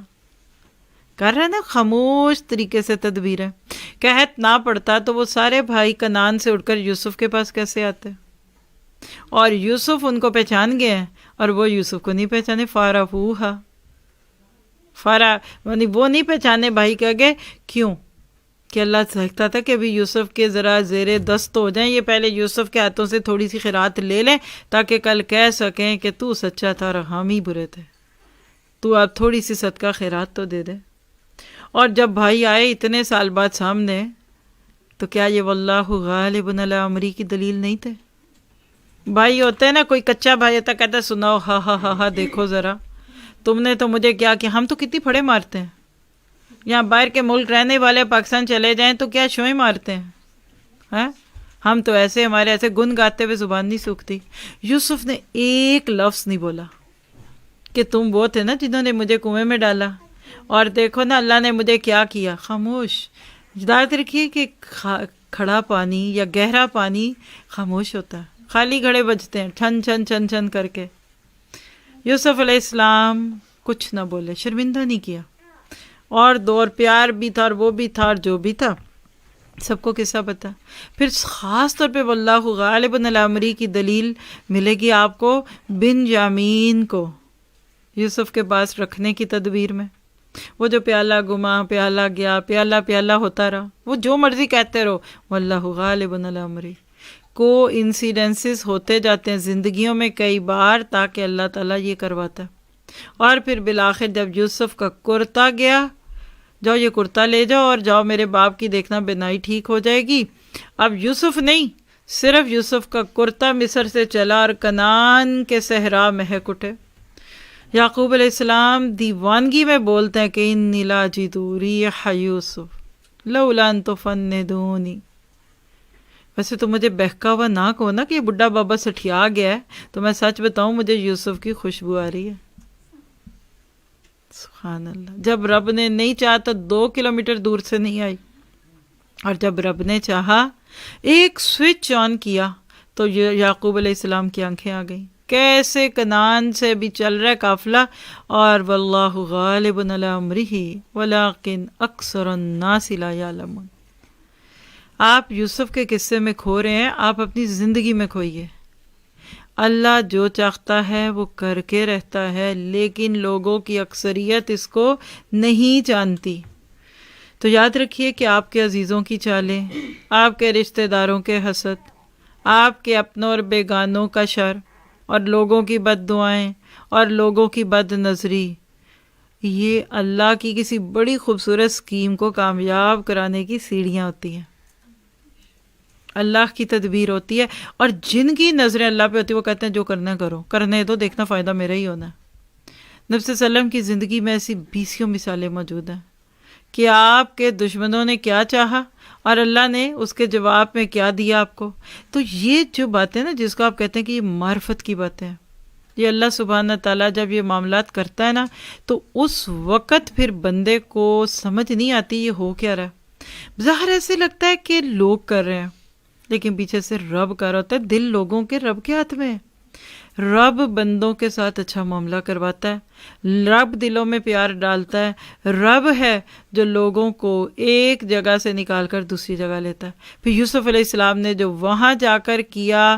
کر رہے نا خاموش طریقے سے تدبیر ہے۔ قحط نہ پڑتا تو وہ سارے بھائی کنعان سے اٹھ کر یوسف کے پاس کیسے آتے، اور یوسف ان کو پہچان گئے ہیں اور وہ یوسف کو نہیں پہچانے۔ فارفوہا، یعنی وہ نہیں پہچانے بھائی کے آگے، کیوں کہ اللہ سمجھتا تھا کہ ابھی یوسف کے ذرا زیر دست ہو جائیں، یہ پہلے یوسف کے ہاتھوں سے تھوڑی سی خیرات لے لیں تاکہ کل کہہ سکیں کہ تو سچا تھا اور ہم ہی برے تھے، تو اب تھوڑی سی صدقہ خیرات تو دے دے۔ اور جب بھائی آئے اتنے سال بعد سامنے، تو کیا یہ واللہ غالب علی امری کی دلیل نہیں تھے؟ بھائی ہوتے ہیں نا، کوئی کچا بھائی ہوتا کہتا ہے سناؤ، ہاں ہاں ہاں ہاں، دیکھو ذرا تم نے تو مجھے کیا کیا۔ ہم تو کتنی پھڑے مارتے ہیں، یہاں باہر کے ملک رہنے والے پاکستان چلے جائیں تو کیا شوئیں مارتے ہیں، ہم تو ایسے، ہمارے ایسے گن گاتے ہوئے زبان نہیں سوکھتی۔ یوسف نے ایک لفظ نہیں بولا کہ تم وہ تھے نا جنہوں نے مجھے کنویں میں ڈالا، اور دیکھو نا اللہ نے مجھے کیا کیا۔ خاموش۔ یاد رکھیے کہ کھڑا پانی یا گہرا پانی خاموش ہوتا ہے، خالی گھڑے بجتے ہیں چھن چھن چھن چھن کر کے۔ یوسف علیہ السلام کچھ نہ بولے، شرمندہ نہیں کیا، اور دور پیار بھی تھا اور وہ بھی تھا اور جو بھی تھا سب کو قصہ پتا۔ پھر خاص طور پہ واللہ غالب علی امری کی دلیل ملے گی آپ کو بنیامین کو یوسف کے پاس رکھنے کی تدبیر میں۔ وہ جو پیالہ گما، پیالہ گیا، پیالہ پیالہ ہوتا رہا، وہ جو مرضی کہتے رہو، واللہ غالب علی امری۔ کو انسیڈنسز ہوتے جاتے ہیں زندگیوں میں کئی بار، تاکہ اللہ تعالیٰ یہ کرواتا ہے۔ اور پھر بالآخر جب یوسف کا کرتا گیا، جاؤ یہ کرتا لے جاؤ اور جاؤ میرے باپ کی دیکھنا بینائی ٹھیک ہو جائے گی۔ اب یوسف نہیں، صرف یوسف کا کرتا مصر سے چلا اور کنعان کے صحرا مہک اٹھے۔ یعقوب علیہ السلام دیوانگی میں بولتے ہیں کہ انی لاجد ریح یوسف لولا ان تفندونی۔ ویسے تو مجھے بہکا ہوا نہ کہو نا کہ یہ بڈھا بابا سٹھیا گیا ہے، تو میں سچ بتاؤں مجھے یوسف کی خوشبو آ رہی ہے۔ سبحان اللہ۔ جب رب نے نہیں چاہا تو 2 کلومیٹر دور سے نہیں آئی، اور جب رب نے چاہا ایک سوئچ آن کیا تو یعقوب علیہ السلام کی آنکھیں آ گئیں۔ کیسے کنعان سے بھی چل رہا ہے قافلہ، اور واللہ غالب علی امرہ ولکن اکثر الناس لا یعلمون۔ آپ یوسف کے قصے میں کھو رہے ہیں، آپ اپنی زندگی میں کھوئیے۔ اللہ جو چاہتا ہے وہ کر کے رہتا ہے، لیکن لوگوں کی اکثریت اس کو نہیں جانتی۔ تو یاد رکھیے کہ آپ کے عزیزوں کی چالیں، آپ کے رشتہ داروں کے حسد، آپ کے اپنوں اور بیگانوں کا شر، اور لوگوں کی بد دعائیں اور لوگوں کی بد نظری، یہ اللہ کی کسی بڑی خوبصورت اسکیم کو کامیاب کرانے کی سیڑھیاں ہوتی ہیں، اللہ کی تدبیر ہوتی ہے۔ اور جن کی نظریں اللہ پہ ہوتی ہیں وہ کہتے ہیں جو کرنا کرو، کرنے دو، دیکھنا فائدہ میرا ہی ہونا ہے۔ نبی صلی اللہ علیہ وسلم کی زندگی میں ایسی 20 مثالیں موجود ہیں کہ آپ کے دشمنوں نے کیا چاہا اور اللہ نے اس کے جواب میں کیا دیا آپ کو۔ تو یہ جو باتیں نا جس کو آپ کہتے ہیں کہ یہ معرفت کی باتیں ہیں، یہ اللہ سبحانہ تعالیٰ جب یہ معاملات کرتا ہے نا تو اس وقت پھر بندے کو سمجھ نہیں آتی یہ ہو کیا رہا ہے۔ ظاہر ایسے لگتا ہے کہ لوگ کر رہے ہیں، لیکن پیچھے سے رب کر رہا ہوتا ہے۔ دل لوگوں کے رب کے ہاتھ میں ہے۔ رب بندوں کے ساتھ اچھا معاملہ کرواتا ہے، رب دلوں میں پیار ڈالتا ہے، رب ہے جو لوگوں کو ایک جگہ سے نکال کر دوسری جگہ لیتا ہے۔ پھر یوسف علیہ السلام نے جو وہاں جا کر کیا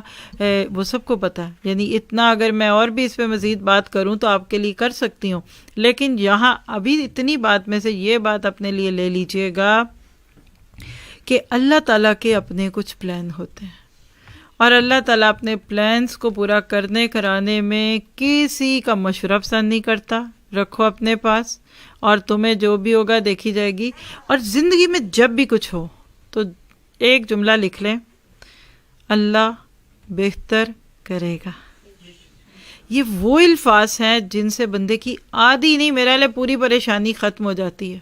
وہ سب کو پتہ ہے، یعنی اتنا اگر میں اور بھی اس پہ مزید بات کروں تو آپ کے لیے کر سکتی ہوں، لیکن یہاں ابھی اتنی بات میں سے یہ بات اپنے لیے لے لیجئے گا کہ اللہ تعالیٰ کے اپنے کچھ پلان ہوتے ہیں، اور اللہ تعالیٰ اپنے پلانس کو پورا کرنے کرانے میں کسی کا مشورہ پسند نہیں کرتا۔ رکھو اپنے پاس، اور تمہیں جو بھی ہوگا دیکھی جائے گی۔ اور زندگی میں جب بھی کچھ ہو تو ایک جملہ لکھ لیں، اللہ بہتر کرے گا۔ یہ وہ الفاظ ہیں جن سے بندے کی آدھی نہیں میرے لیے پوری پریشانی ختم ہو جاتی ہے۔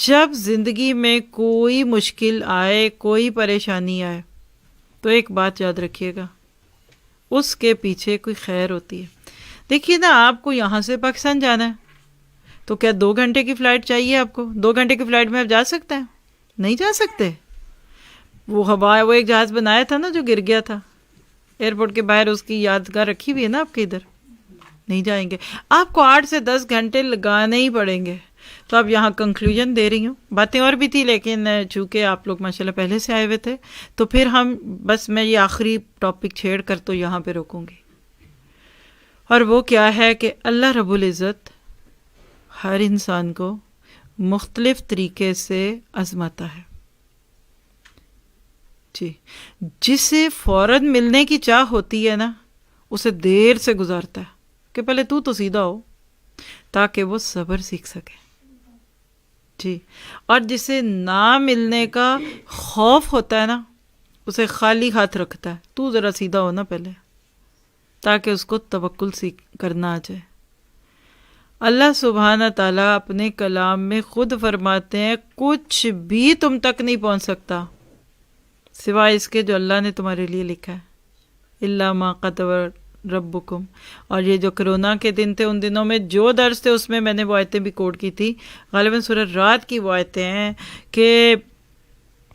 جب زندگی میں کوئی مشکل آئے، کوئی پریشانی آئے، تو ایک بات یاد رکھیے گا، اس کے پیچھے کوئی خیر ہوتی ہے۔ دیکھیے نا، آپ کو یہاں سے پاکستان جانا ہے تو کیا 2 گھنٹے کی فلائٹ چاہیے آپ کو؟ 2 گھنٹے کی فلائٹ میں آپ جا سکتے ہیں؟ نہیں جا سکتے۔ وہ ایک جہاز بنایا تھا نا جو گر گیا تھا ایئرپورٹ کے باہر، اس کی یادگار رکھی ہوئی ہے نا آپ کے ادھر، نہیں جائیں گے۔ آپ کو 8 سے 10 گھنٹے لگانے ہی پڑیں گے۔ تو اب یہاں کنکلوژن دے رہی ہوں، باتیں اور بھی تھی لیکن چونکہ آپ لوگ ماشاءاللہ پہلے سے آئے ہوئے تھے تو پھر بس میں یہ آخری ٹاپک چھیڑ کر تو یہاں پہ روکوں گی، اور وہ کیا ہے کہ اللہ رب العزت ہر انسان کو مختلف طریقے سے آزماتا ہے۔ جی، جسے فوراً ملنے کی چاہ ہوتی ہے نا، اسے دیر سے گزارتا ہے کہ پہلے تو سیدھا ہو تاکہ وہ صبر سیکھ سکے۔ جی، اور جسے نہ ملنے کا خوف ہوتا ہے نا، اسے خالی ہاتھ رکھتا ہے، تو ذرا سیدھا ہو نا پہلے، تاکہ اس کو توکل کرنا آ جائے۔ اللہ سبحانہ تعالیٰ اپنے کلام میں خود فرماتے ہیں کچھ بھی تم تک نہیں پہنچ سکتا سوائے اس کے جو اللہ نے تمہارے لیے لکھا ہے، الا ما كتب ربکم۔ اور یہ جو کرونا کے دن تھے، ان دنوں میں جو درس تھے اس میں میں نے وہ آیتیں بھی کوٹ کی تھی، غالباً سورہ رات کی وہ آیتیں ہیں کہ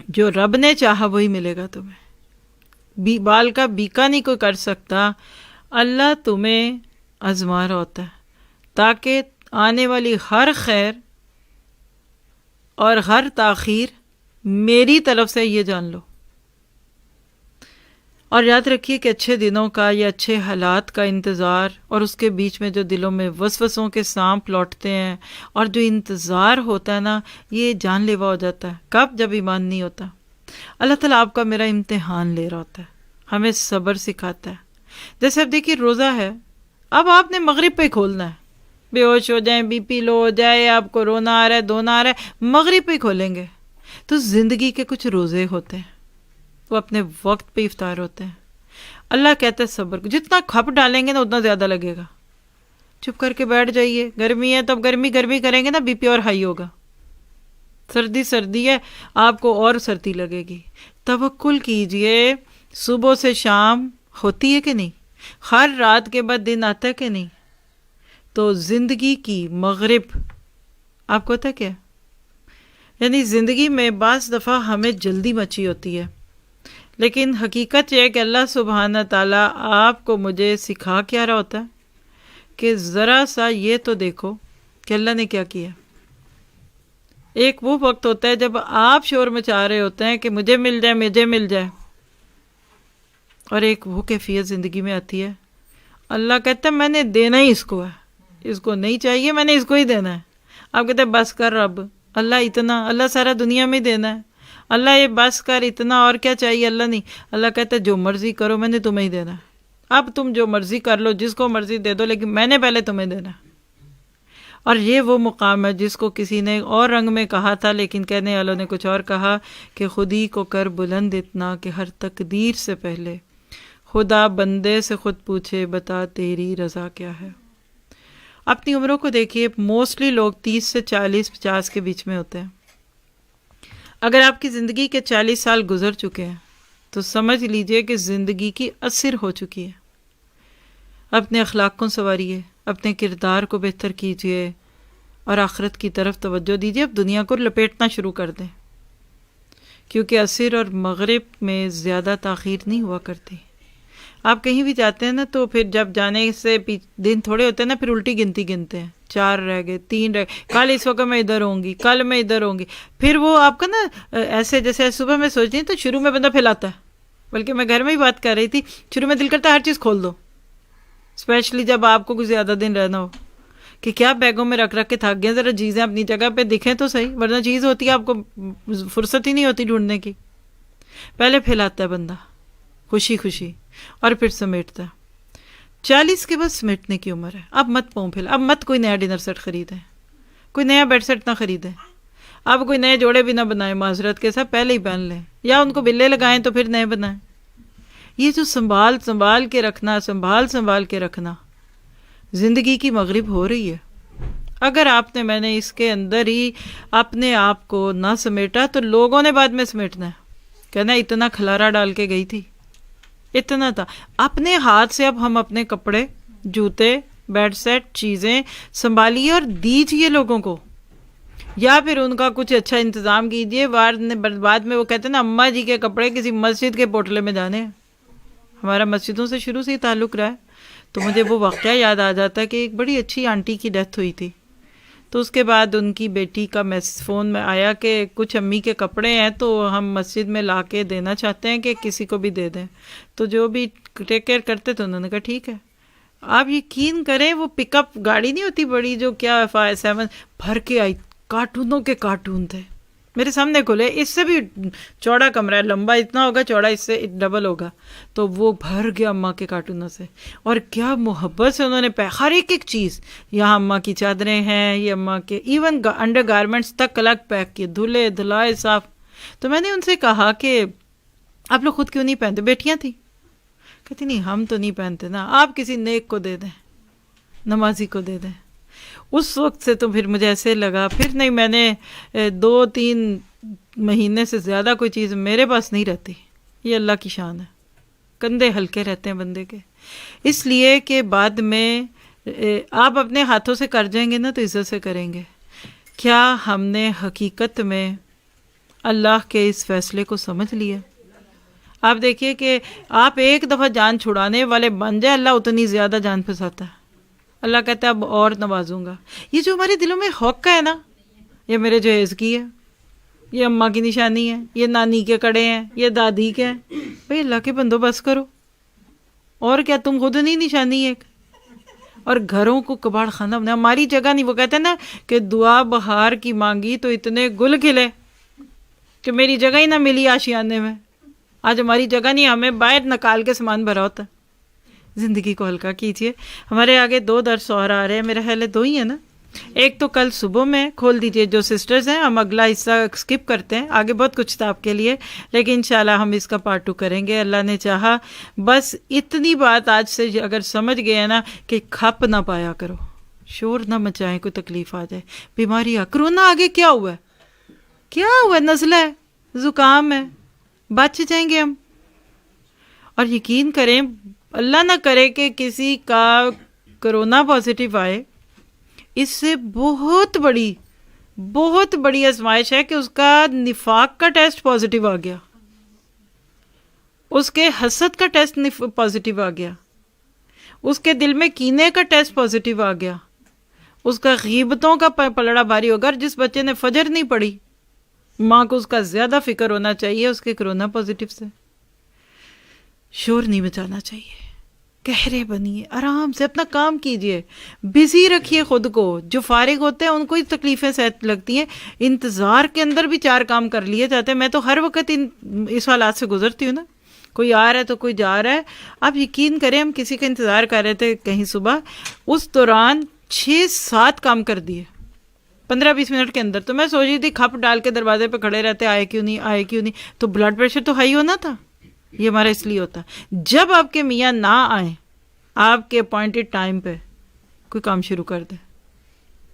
جو رب نے چاہا وہی ملے گا تمہیں، بال کا بیکا نہیں کوئی کر سکتا۔ اللہ تمہیں آزما رہا ہوتا ہے تاکہ آنے والی ہر خیر اور ہر تاخیر میری طرف سے یہ جان لو۔ اور یاد رکھیے کہ اچھے دنوں کا یا اچھے حالات کا انتظار، اور اس کے بیچ میں جو دلوں میں وسوسوں کے سانپ لوٹتے ہیں، اور جو انتظار ہوتا ہے نا، یہ جان لیوا ہو جاتا ہے۔ کب؟ جب ایمان نہیں ہوتا۔ اللہ تعالیٰ آپ کا میرا امتحان لے رہا ہوتا ہے، ہمیں صبر سکھاتا ہے۔ جیسے اب دیکھیے روزہ ہے، اب آپ نے مغرب پہ کھولنا ہے، بے ہوش ہو جائیں، بی پی لو ہو جائے، آپ کو رونا آ رہا ہے، دھونا آ رہا ہے، مغرب پہ کھولیں گے۔ تو زندگی کے کچھ روزے ہوتے ہیں، وہ اپنے وقت پہ افطار ہوتے ہیں۔ اللہ کہتا ہے صبر، جتنا کھپ ڈالیں گے نا اتنا زیادہ لگے گا۔ چپ کر کے بیٹھ جائیے، گرمی ہے تو اب گرمی کریں گے نا، بی پی اور ہائی ہوگا۔ سردی ہے، آپ کو اور سردی لگے گی۔ توکل کیجئے، صبح سے شام ہوتی ہے کہ نہیں، ہر رات کے بعد دن آتا ہے کہ نہیں۔ تو زندگی کی مغرب آپ کو پتہ کیا، یعنی زندگی میں بعض دفعہ ہمیں جلدی مچی ہوتی ہے، لیکن حقیقت یہ ہے کہ اللہ سبحانہ تعالیٰ آپ کو مجھے سکھا کیا رہا ہوتا ہے کہ ذرا سا یہ تو دیکھو کہ اللہ نے کیا کیا۔ ایک وہ وقت ہوتا ہے جب آپ شور مچا رہے ہوتے ہیں کہ مجھے مل جائے، اور ایک وہ کیفیت زندگی میں آتی ہے، اللہ کہتا ہے میں نے دینا ہی اس کو ہے، اس کو نہیں چاہیے، میں نے اس کو ہی دینا ہے۔ آپ کہتے ہیں بس کر رب، اللہ اتنا، اللہ سارا دنیا میں دینا ہے، اللہ یہ بس کر اتنا، اور کیا چاہیے؟ اللہ نہیں، اللہ کہتا ہے جو مرضی کرو، میں نے تمہیں ہی دینا ہے، اب تم جو مرضی کر لو، جس کو مرضی دے دو، لیکن میں نے پہلے تمہیں دینا ہے۔ اور یہ وہ مقام ہے جس کو کسی نے اور رنگ میں کہا تھا، لیکن کہنے والوں نے کچھ اور کہا کہ خودی کو کر بلند اتنا کہ ہر تقدیر سے پہلے خدا بندے سے خود پوچھے بتا تیری رضا کیا ہے۔ اپنی عمروں کو دیکھیے، موسٹلی لوگ 30 سے 40 50 کے بیچ میں ہوتے ہیں۔ اگر آپ کی زندگی کے 40 سال گزر چکے ہیں تو سمجھ لیجئے کہ زندگی کی 80 ہو چکی ہے۔ اپنے اخلاق کو سنواریے، اپنے کردار کو بہتر کیجیے اور آخرت کی طرف توجہ دیجیے. اب دنیا کو لپیٹنا شروع کر دیں، کیونکہ عصر اور مغرب میں زیادہ تاخیر نہیں ہوا کرتی. آپ کہیں بھی جاتے ہیں نا تو پھر جب جانے سے دن تھوڑے ہوتے ہیں نا، پھر الٹی گنتی گنتے ہیں، 4 رہ گئے، 3 رہ گئے، کل اس وقت میں ادھر ہوں گی، کل میں ادھر ہوں گی. پھر وہ آپ کا نا ایسے جیسے صبح میں سوچتی ہیں تو شروع میں بندہ پھیلاتا ہے. بلکہ میں گھر میں ہی بات کر رہی تھی، شروع میں دل کرتا ہے ہر چیز کھول دو، اسپیشلی جب آپ کو کچھ زیادہ دن رہنا ہو، کہ کیا بیگوں میں رکھ رکھ کے تھک گئے، ذرا چیزیں اپنی جگہ پہ دکھیں تو صحیح، ورنہ چیز ہوتی ہے آپ کو فرصت ہی نہیں ہوتی ڈھونڈنے کی. پہلے پھیلاتا ہے بندہ خوشی خوشی اور پھر سمیٹتا ہے. 40 کے بعد سمیٹنے کی عمر ہے. اب مت پاؤں پھیلا، اب مت کوئی نیا ڈنر سیٹ خریدیں، کوئی نیا بیڈ سیٹ نہ خریدیں، اب کوئی نئے جوڑے بھی نہ بنائیں، معذرت کے ساتھ پہلے ہی پہن لیں، یا ان کو بلے لگائیں تو پھر نئے بنائیں. یہ جو سنبھال کے رکھنا، سنبھال کے رکھنا، زندگی کی مغرب ہو رہی ہے. اگر آپ نے میں نے اس کے اندر ہی اپنے آپ کو نہ سمیٹا تو لوگوں نے بعد میں سمیٹنا ہے، کہنا اتنا کھلارا ڈال کے گئی تھی، اتنا تھا. اپنے ہاتھ سے اب ہم اپنے کپڑے، جوتے، بیڈ سیٹ، چیزیں سنبھالیے اور دیجیے لوگوں کو، یا پھر ان کا کچھ اچھا انتظام کیجیے. بعد میں وہ کہتے ہیں نا اماں جی کے کپڑے کسی مسجد کے پوٹلے میں جانے ہیں. ہمارا مسجدوں سے شروع سے ہی تعلق رہا ہے، تو مجھے وہ واقعہ یاد آ جاتا ہے کہ ایک بڑی اچھی آنٹی کی ڈیتھ ہوئی تھی، تو اس کے بعد ان کی بیٹی کا فون میں آیا کہ کچھ امی کے کپڑے ہیں تو ہم مسجد میں لا کے دینا چاہتے ہیں کہ کسی کو بھی دے دیں. تو جو بھی ٹیک کیئر کرتے تھے انہوں نے کہا ٹھیک ہے. آپ یقین کریں وہ پک اپ گاڑی نہیں ہوتی بڑی جو کیا 7 بھر کے آئی، کارٹونوں کے کارٹون تھے میرے سامنے کھلے، اس سے بھی چوڑا کمرہ ہے، لمبا اتنا ہوگا، چوڑا اس سے ڈبل ہوگا، تو وہ بھر گیا اماں کے کارٹونوں سے. اور کیا محبت سے انہوں نے ہر ایک چیز، یہاں اماں کی چادریں ہیں، یہ اماں کے ایون انڈر گارمنٹس تک الگ پیک کیے، دھلے دھلائے صاف. تو میں نے ان سے کہا کہ آپ لوگ خود کیوں نہیں پہنتے؟ بیٹیاں تھیں، کہتی نہیں ہم تو نہیں پہنتے نا، آپ کسی نیک کو دے دیں، نمازی کو دے دیں. اس وقت سے تو پھر مجھے ایسے لگا، پھر نہیں، میں نے 2-3 مہینے سے زیادہ کوئی چیز میرے پاس نہیں رہتی. یہ اللہ کی شان ہے، کندھے ہلکے رہتے ہیں بندے کے، اس لیے کہ بعد میں آپ اپنے ہاتھوں سے کر جائیں گے نا تو عزت سے کریں گے. کیا ہم نے حقیقت میں اللہ کے اس فیصلے کو سمجھ لیا؟ آپ دیکھیے کہ آپ ایک دفعہ جان چھڑانے والے بن جائے، اللہ اتنی زیادہ جان پھنساتا ہے. اللہ کہتا ہے اب اور نوازوں گا. یہ جو ہمارے دلوں میں حق ہے نا، یہ میرے جہیز کی ہے، یہ اماں کی نشانی ہے، یہ نانی کے کڑے ہیں، یہ دادی کے ہیں. بھئی اللہ کے بندوبست کرو، اور کیا تم خود نہیں نشانی ایک؟ اور گھروں کو کباڑ خانہ بنا، ہماری جگہ نہیں. وہ کہتے ہیں نا کہ دعا بہار کی مانگی تو اتنے گل کھلے کہ میری جگہ ہی نہ ملی آشیانے میں. آج ہماری جگہ نہیں، ہمیں باہر نکال کے سامان بھرا ہوتا ہے. زندگی کو ہلکا کیجیے. ہمارے آگے 2 درس اور آ رہے ہیں، میرا خیال ہے 2 ہی ہیں نا. ایک تو کل صبح میں کھول دیجئے جو سسٹرز ہیں، ہم اگلا حصہ سکپ کرتے ہیں، آگے بہت کچھ تھا آپ کے لیے، لیکن انشاءاللہ ہم اس کا پارٹ 2 کریں گے اللہ نے چاہا. بس اتنی بات آج سے اگر سمجھ گئے نا کہ کھپ نہ پایا کرو، شور نہ مچائیں، کوئی تکلیف آ جائے، بیماری آ، کرونا آگے کیا ہوا ہے، کیا ہوا ہے، نزلہ ہے، زکام ہے، بچ جائیں گے ہم. اور یقین کریں اللہ نہ کرے کہ کسی کا کرونا پازیٹیو آئے، اس سے بہت بڑی آزمائش ہے کہ اس کا نفاق کا ٹیسٹ پازیٹیو آ گیا، اس کے حسد کا ٹیسٹ پازیٹیو آ گیا، اس کے دل میں کینے کا ٹیسٹ پازیٹیو آ گیا، اس کا غیبتوں کا پلڑا بھاری ہوگا. اور جس بچے نے فجر نہیں پڑھی، ماں کو اس کا زیادہ فکر ہونا چاہیے اس کے کرونا پازیٹیو سے. شور نہیں مچانا چاہیے، گہرے بنیے، آرام سے اپنا کام کیجئے، بزی رکھیے خود کو. جو فارغ ہوتے ہیں ان کو ہی تکلیفیں سہت لگتی ہیں، انتظار کے اندر بھی 4 کام کر لیے جاتے ہیں. میں تو ہر وقت اس حالات سے گزرتی ہوں نا، کوئی آ رہا ہے تو کوئی جا رہا ہے. آپ یقین کریں ہم کسی کا انتظار کر رہے تھے کہیں صبح، اس دوران 6-7 کام کر دیے 15-20 منٹ کے اندر. تو میں سوچ رہی تھی کھپ ڈال کے دروازے پہ کھڑے رہتے، آئے کیوں نہیں. تو بلڈ پریشر تو ہائی ہونا تھا. یہ ہمارا اس لیے ہوتا ہے جب آپ کے میاں نہ آئیں آپ کے اپوائنٹڈ ٹائم پہ کوئی کام شروع کر دیں،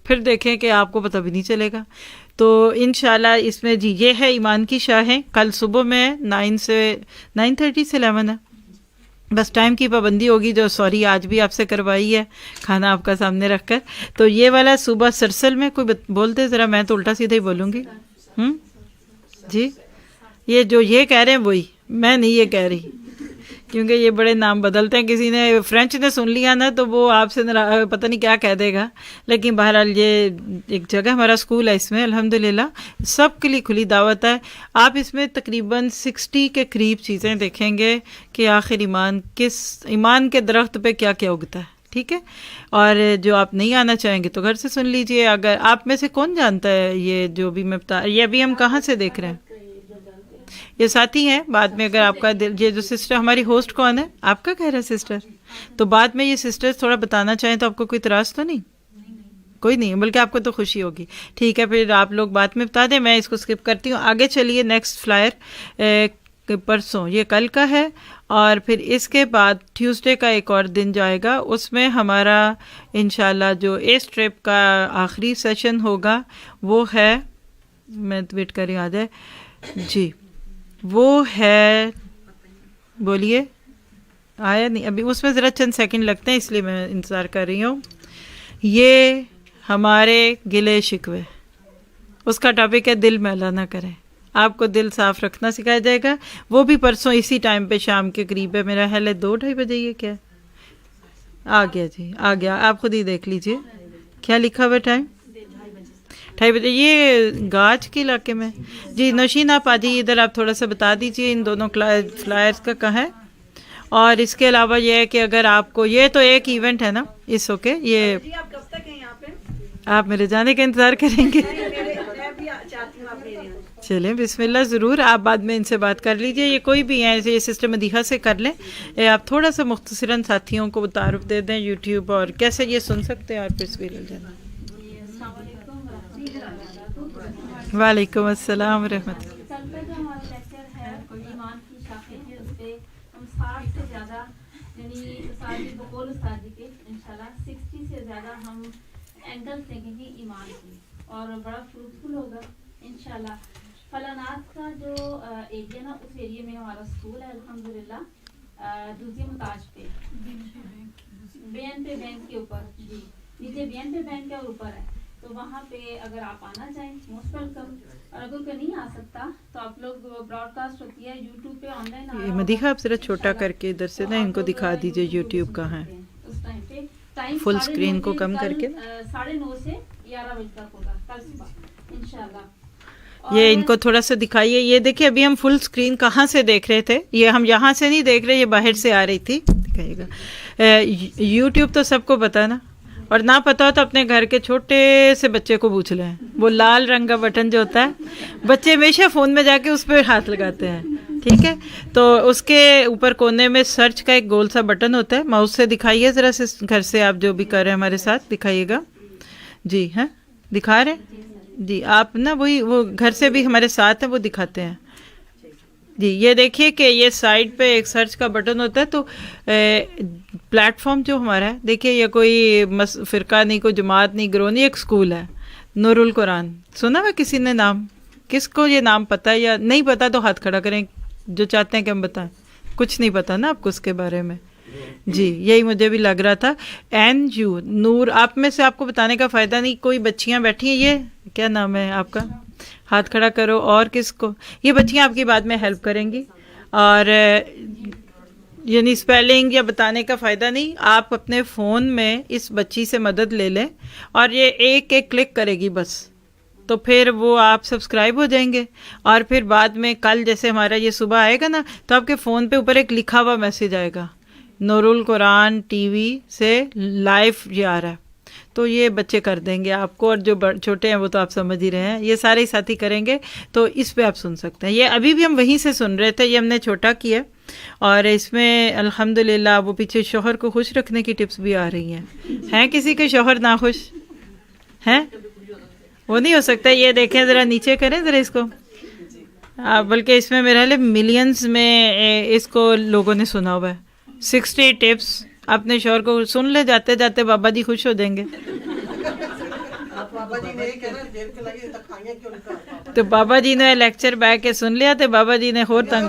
پھر دیکھیں کہ آپ کو پتہ بھی نہیں چلے گا. تو انشاءاللہ اس میں جی یہ ہے ایمان کی شاہیں. کل صبح میں 9:30 سے 11 ہے بس ٹائم کی پابندی ہوگی جو سوری آج بھی آپ سے کروائی ہے کھانا آپ کا سامنے رکھ کر. تو یہ والا صوبہ سرسل میں کوئی بولتے ذرا, میں تو الٹا سیدھا ہی بولوں گی. جی یہ جو یہ کہہ رہے ہیں وہی, میں نہیں یہ کہہ رہی, کیونکہ یہ بڑے نام بدلتے ہیں. کسی نے فرینچ نے سن لیا نا تو وہ آپ سے پتہ نہیں کیا کہہ دے گا. لیکن بہرحال یہ ایک جگہ ہمارا اسکول ہے, اس میں الحمدللہ سب کے لیے کھلی دعوت ہے. آپ اس میں تقریباً 60 کے قریب چیزیں دیکھیں گے کہ آخر ایمان کے درخت پہ کیا کیا اگتا ہے. ٹھیک ہے, اور جو آپ نہیں آنا چاہیں گے تو گھر سے سن لیجئے. اگر آپ میں سے کون جانتا ہے یہ جو بھی میں بتا, یہ ابھی ہم کہاں سے دیکھ رہے ہیں, یہ ساتھی ہیں. بعد میں اگر آپ کا دل, یہ جو سسٹر ہماری ہوسٹ کون ہے, آپ کا کہہ رہا ہے سسٹر, تو بعد میں یہ سسٹر تھوڑا بتانا چاہیں تو آپ کو کوئی اعتراض تو نہیں؟ کوئی نہیں, بلکہ آپ کو تو خوشی ہوگی. ٹھیک ہے, پھر آپ لوگ بعد میں بتا دیں, میں اس کو اسکپ کرتی ہوں. آگے چلیے, نیکسٹ فلائر پرسوں, یہ کل کا ہے, اور پھر اس کے بعد ٹیوزڈے کا ایک اور دن جائے گا. اس میں ہمارا انشاءاللہ جو ایس ٹرپ کا آخری سیشن ہوگا وہ ہے, میں ویٹ کر رہی ہوں, آ جائے جی, وہ ہے, بولیے, آیا نہیں ابھی, اس میں ذرا چند سیکنڈ لگتے ہیں اس لیے میں انتظار کر رہی ہوں. یہ ہمارے گلے شکوے, اس کا ٹاپک ہے دل میلا نہ کریں. آپ کو دل صاف رکھنا سکھایا جائے گا. وہ بھی پرسوں اسی ٹائم پہ شام کے قریب ہے, میرا خیال ہے 2-2:30 بجے. یہ کیا آ گیا جی, آ گیا, آپ خود ہی دیکھ لیجئے کیا لکھا ہوا ٹائم, 2:30 بجے. یہ گاج کے علاقے میں. جی نوشین آپ آ جائیے ادھر, آپ تھوڑا سا بتا دیجئے ان دونوں فلائرز کا کہاں ہے. اور اس کے علاوہ یہ ہے کہ اگر آپ کو, یہ تو ایک ایونٹ ہے نا, اس اوکے, یہ آپ کب تک ہیں یہاں پہ؟ آپ میرے جانے کا انتظار کریں گے؟ میں بھی چاہتی ہوں آپ میرے یہاں. چلیں بسم اللہ, ضرور آپ بعد میں ان سے بات کر لیجئے. یہ کوئی بھی ہیں, یہ سسٹر مدیحہ سے کر لیں. آپ تھوڑا سا مختصراً ساتھیوں کو تعارف دے دیں یوٹیوب اور کیسے یہ سن سکتے ہیں, اور پھر سویل جانا. وعلیکم السلام ورحمۃ اللہ. کل کا جو ہمارا لیکچر ہے ایمان کی شاخیں ہیں, اس پہ ہم 60 سے زیادہ, یعنی استاد بقول استاد جی کے انشاءاللہ 60 سے زیادہ ہم اینگلس دیکھیں گے ایمان کی, اور بڑا فروٹفل ہوگا انشاءاللہ. فلانات کا جو ایریا نا, اس ایریے میں ہمارا اسکول ہے الحمدللہ, دوسری محتاج پہ, بی این پے بینک کے اوپر, جی نیچے بی این پے بینک کے اوپر ہے. تو وہاں پہ اگر آپ آنا چاہیں موسٹ ویلکم, اور اگر کوئی نہیں آ سکتا تو آپ لوگ براڈ کاسٹ ہوتی ہے یوٹیوب پہ آن لائن. مدیحہ آپ ذرا چھوٹا کر کے ادھر سے نا ان کو دکھا دیجئے یوٹیوب کہاں ہے, اس ٹائم پہ ٹائم فل اسکرین کو کم کر کے, 9:30 سے 11 بجے تک ہوگا کل صبح انشاءاللہ. یہ ان کو تھوڑا سا دکھائیے. یہ دیکھیں ابھی ہم فل اسکرین کہاں سے دیکھ رہے تھے, یہ ہم یہاں سے نہیں دیکھ رہے, یہ باہر سے آ رہی تھی. دکھائیے گا, یوٹیوب تو سب کو پتا نا, اور نہ پتا ہو تو اپنے گھر کے چھوٹے سے بچے کو پوچھ لیں. وہ لال رنگ کا بٹن جو ہوتا ہے, بچے ہمیشہ فون میں جا کے اس پہ ہاتھ لگاتے ہیں. ٹھیک ہے, تو اس کے اوپر کونے میں سرچ کا ایک گول سا بٹن ہوتا ہے, ماؤس سے دکھائیے ذرا سے, گھر سے آپ جو بھی کر رہے ہیں ہمارے ساتھ دکھائیے گا. جی ہاں دکھا رہے ہیں جی, آپ نا وہی وہ گھر سے بھی ہمارے ساتھ ہیں وہ دکھاتے ہیں. جی یہ دیکھیے کہ یہ سائڈ پہ ایک سرچ کا بٹن ہوتا ہے. تو پلیٹ فارم جو ہمارا ہے, دیکھیے یہ کوئی فرقہ نہیں, کوئی جماعت نہیں, گروہ نہیں, ایک اسکول ہے نور القرآن. سنا ہوا کسی نے نام, کس کو یہ نام پتہ ہے, یا نہیں پتہ تو ہاتھ کھڑا کریں جو چاہتے ہیں کہ ہم بتائیں. کچھ نہیں پتہ نا آپ کو اس کے بارے میں. جی یہی مجھے بھی لگ رہا تھا. این یو نور, آپ میں سے آپ کو بتانے کا فائدہ نہیں, کوئی بچیاں بیٹھی ہیں, یہ کیا نام ہے آپ کا, ہاتھ کھڑا کرو. اور کس کو, یہ بچیاں آپ کی بعد میں ہیلپ کریں گی. اور یعنی اسپیلنگ یا بتانے کا فائدہ نہیں, آپ اپنے فون میں اس بچی سے مدد لے لیں, اور یہ ایک ایک کلک کرے گی بس, تو پھر وہ آپ سبسکرائب ہو جائیں گے. اور پھر بعد میں کل جیسے ہمارا یہ صبح آئے گا نا, تو آپ کے فون پہ اوپر ایک لکھا ہوا میسج آئے گا, نور القرآن ٹی وی سے لائیو یہ آ رہا ہے. تو یہ بچے کر دیں گے آپ کو, اور جو چھوٹے ہیں وہ تو آپ سمجھ ہی رہے ہیں, یہ سارے ہی ساتھی کریں گے, تو اس پہ آپ سن سکتے ہیں. یہ ابھی بھی ہم وہیں سے سن رہے تھے, یہ ہم نے چھوٹا کیا, اور اس میں الحمدللہ وہ پیچھے شوہر کو خوش رکھنے کی ٹپس بھی آ رہی ہیں. ہیں کسی کے شوہر ناخوش ہیں؟ وہ نہیں ہو سکتا. یہ دیکھیں ذرا, نیچے کریں ذرا اس کو, بلکہ اس میں میرا خیال ملینز میں اس کو لوگوں نے سنا ہوا ہے. 60 ٹپس اپنے شوہر کو سن لے, جاتے جاتے بابا جی خوش ہو جائیں گے. تو بابا جی نے لیکچر بیٹھ کے سن لیا, تو بابا جی نے اور تنگ,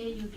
AUD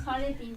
3:30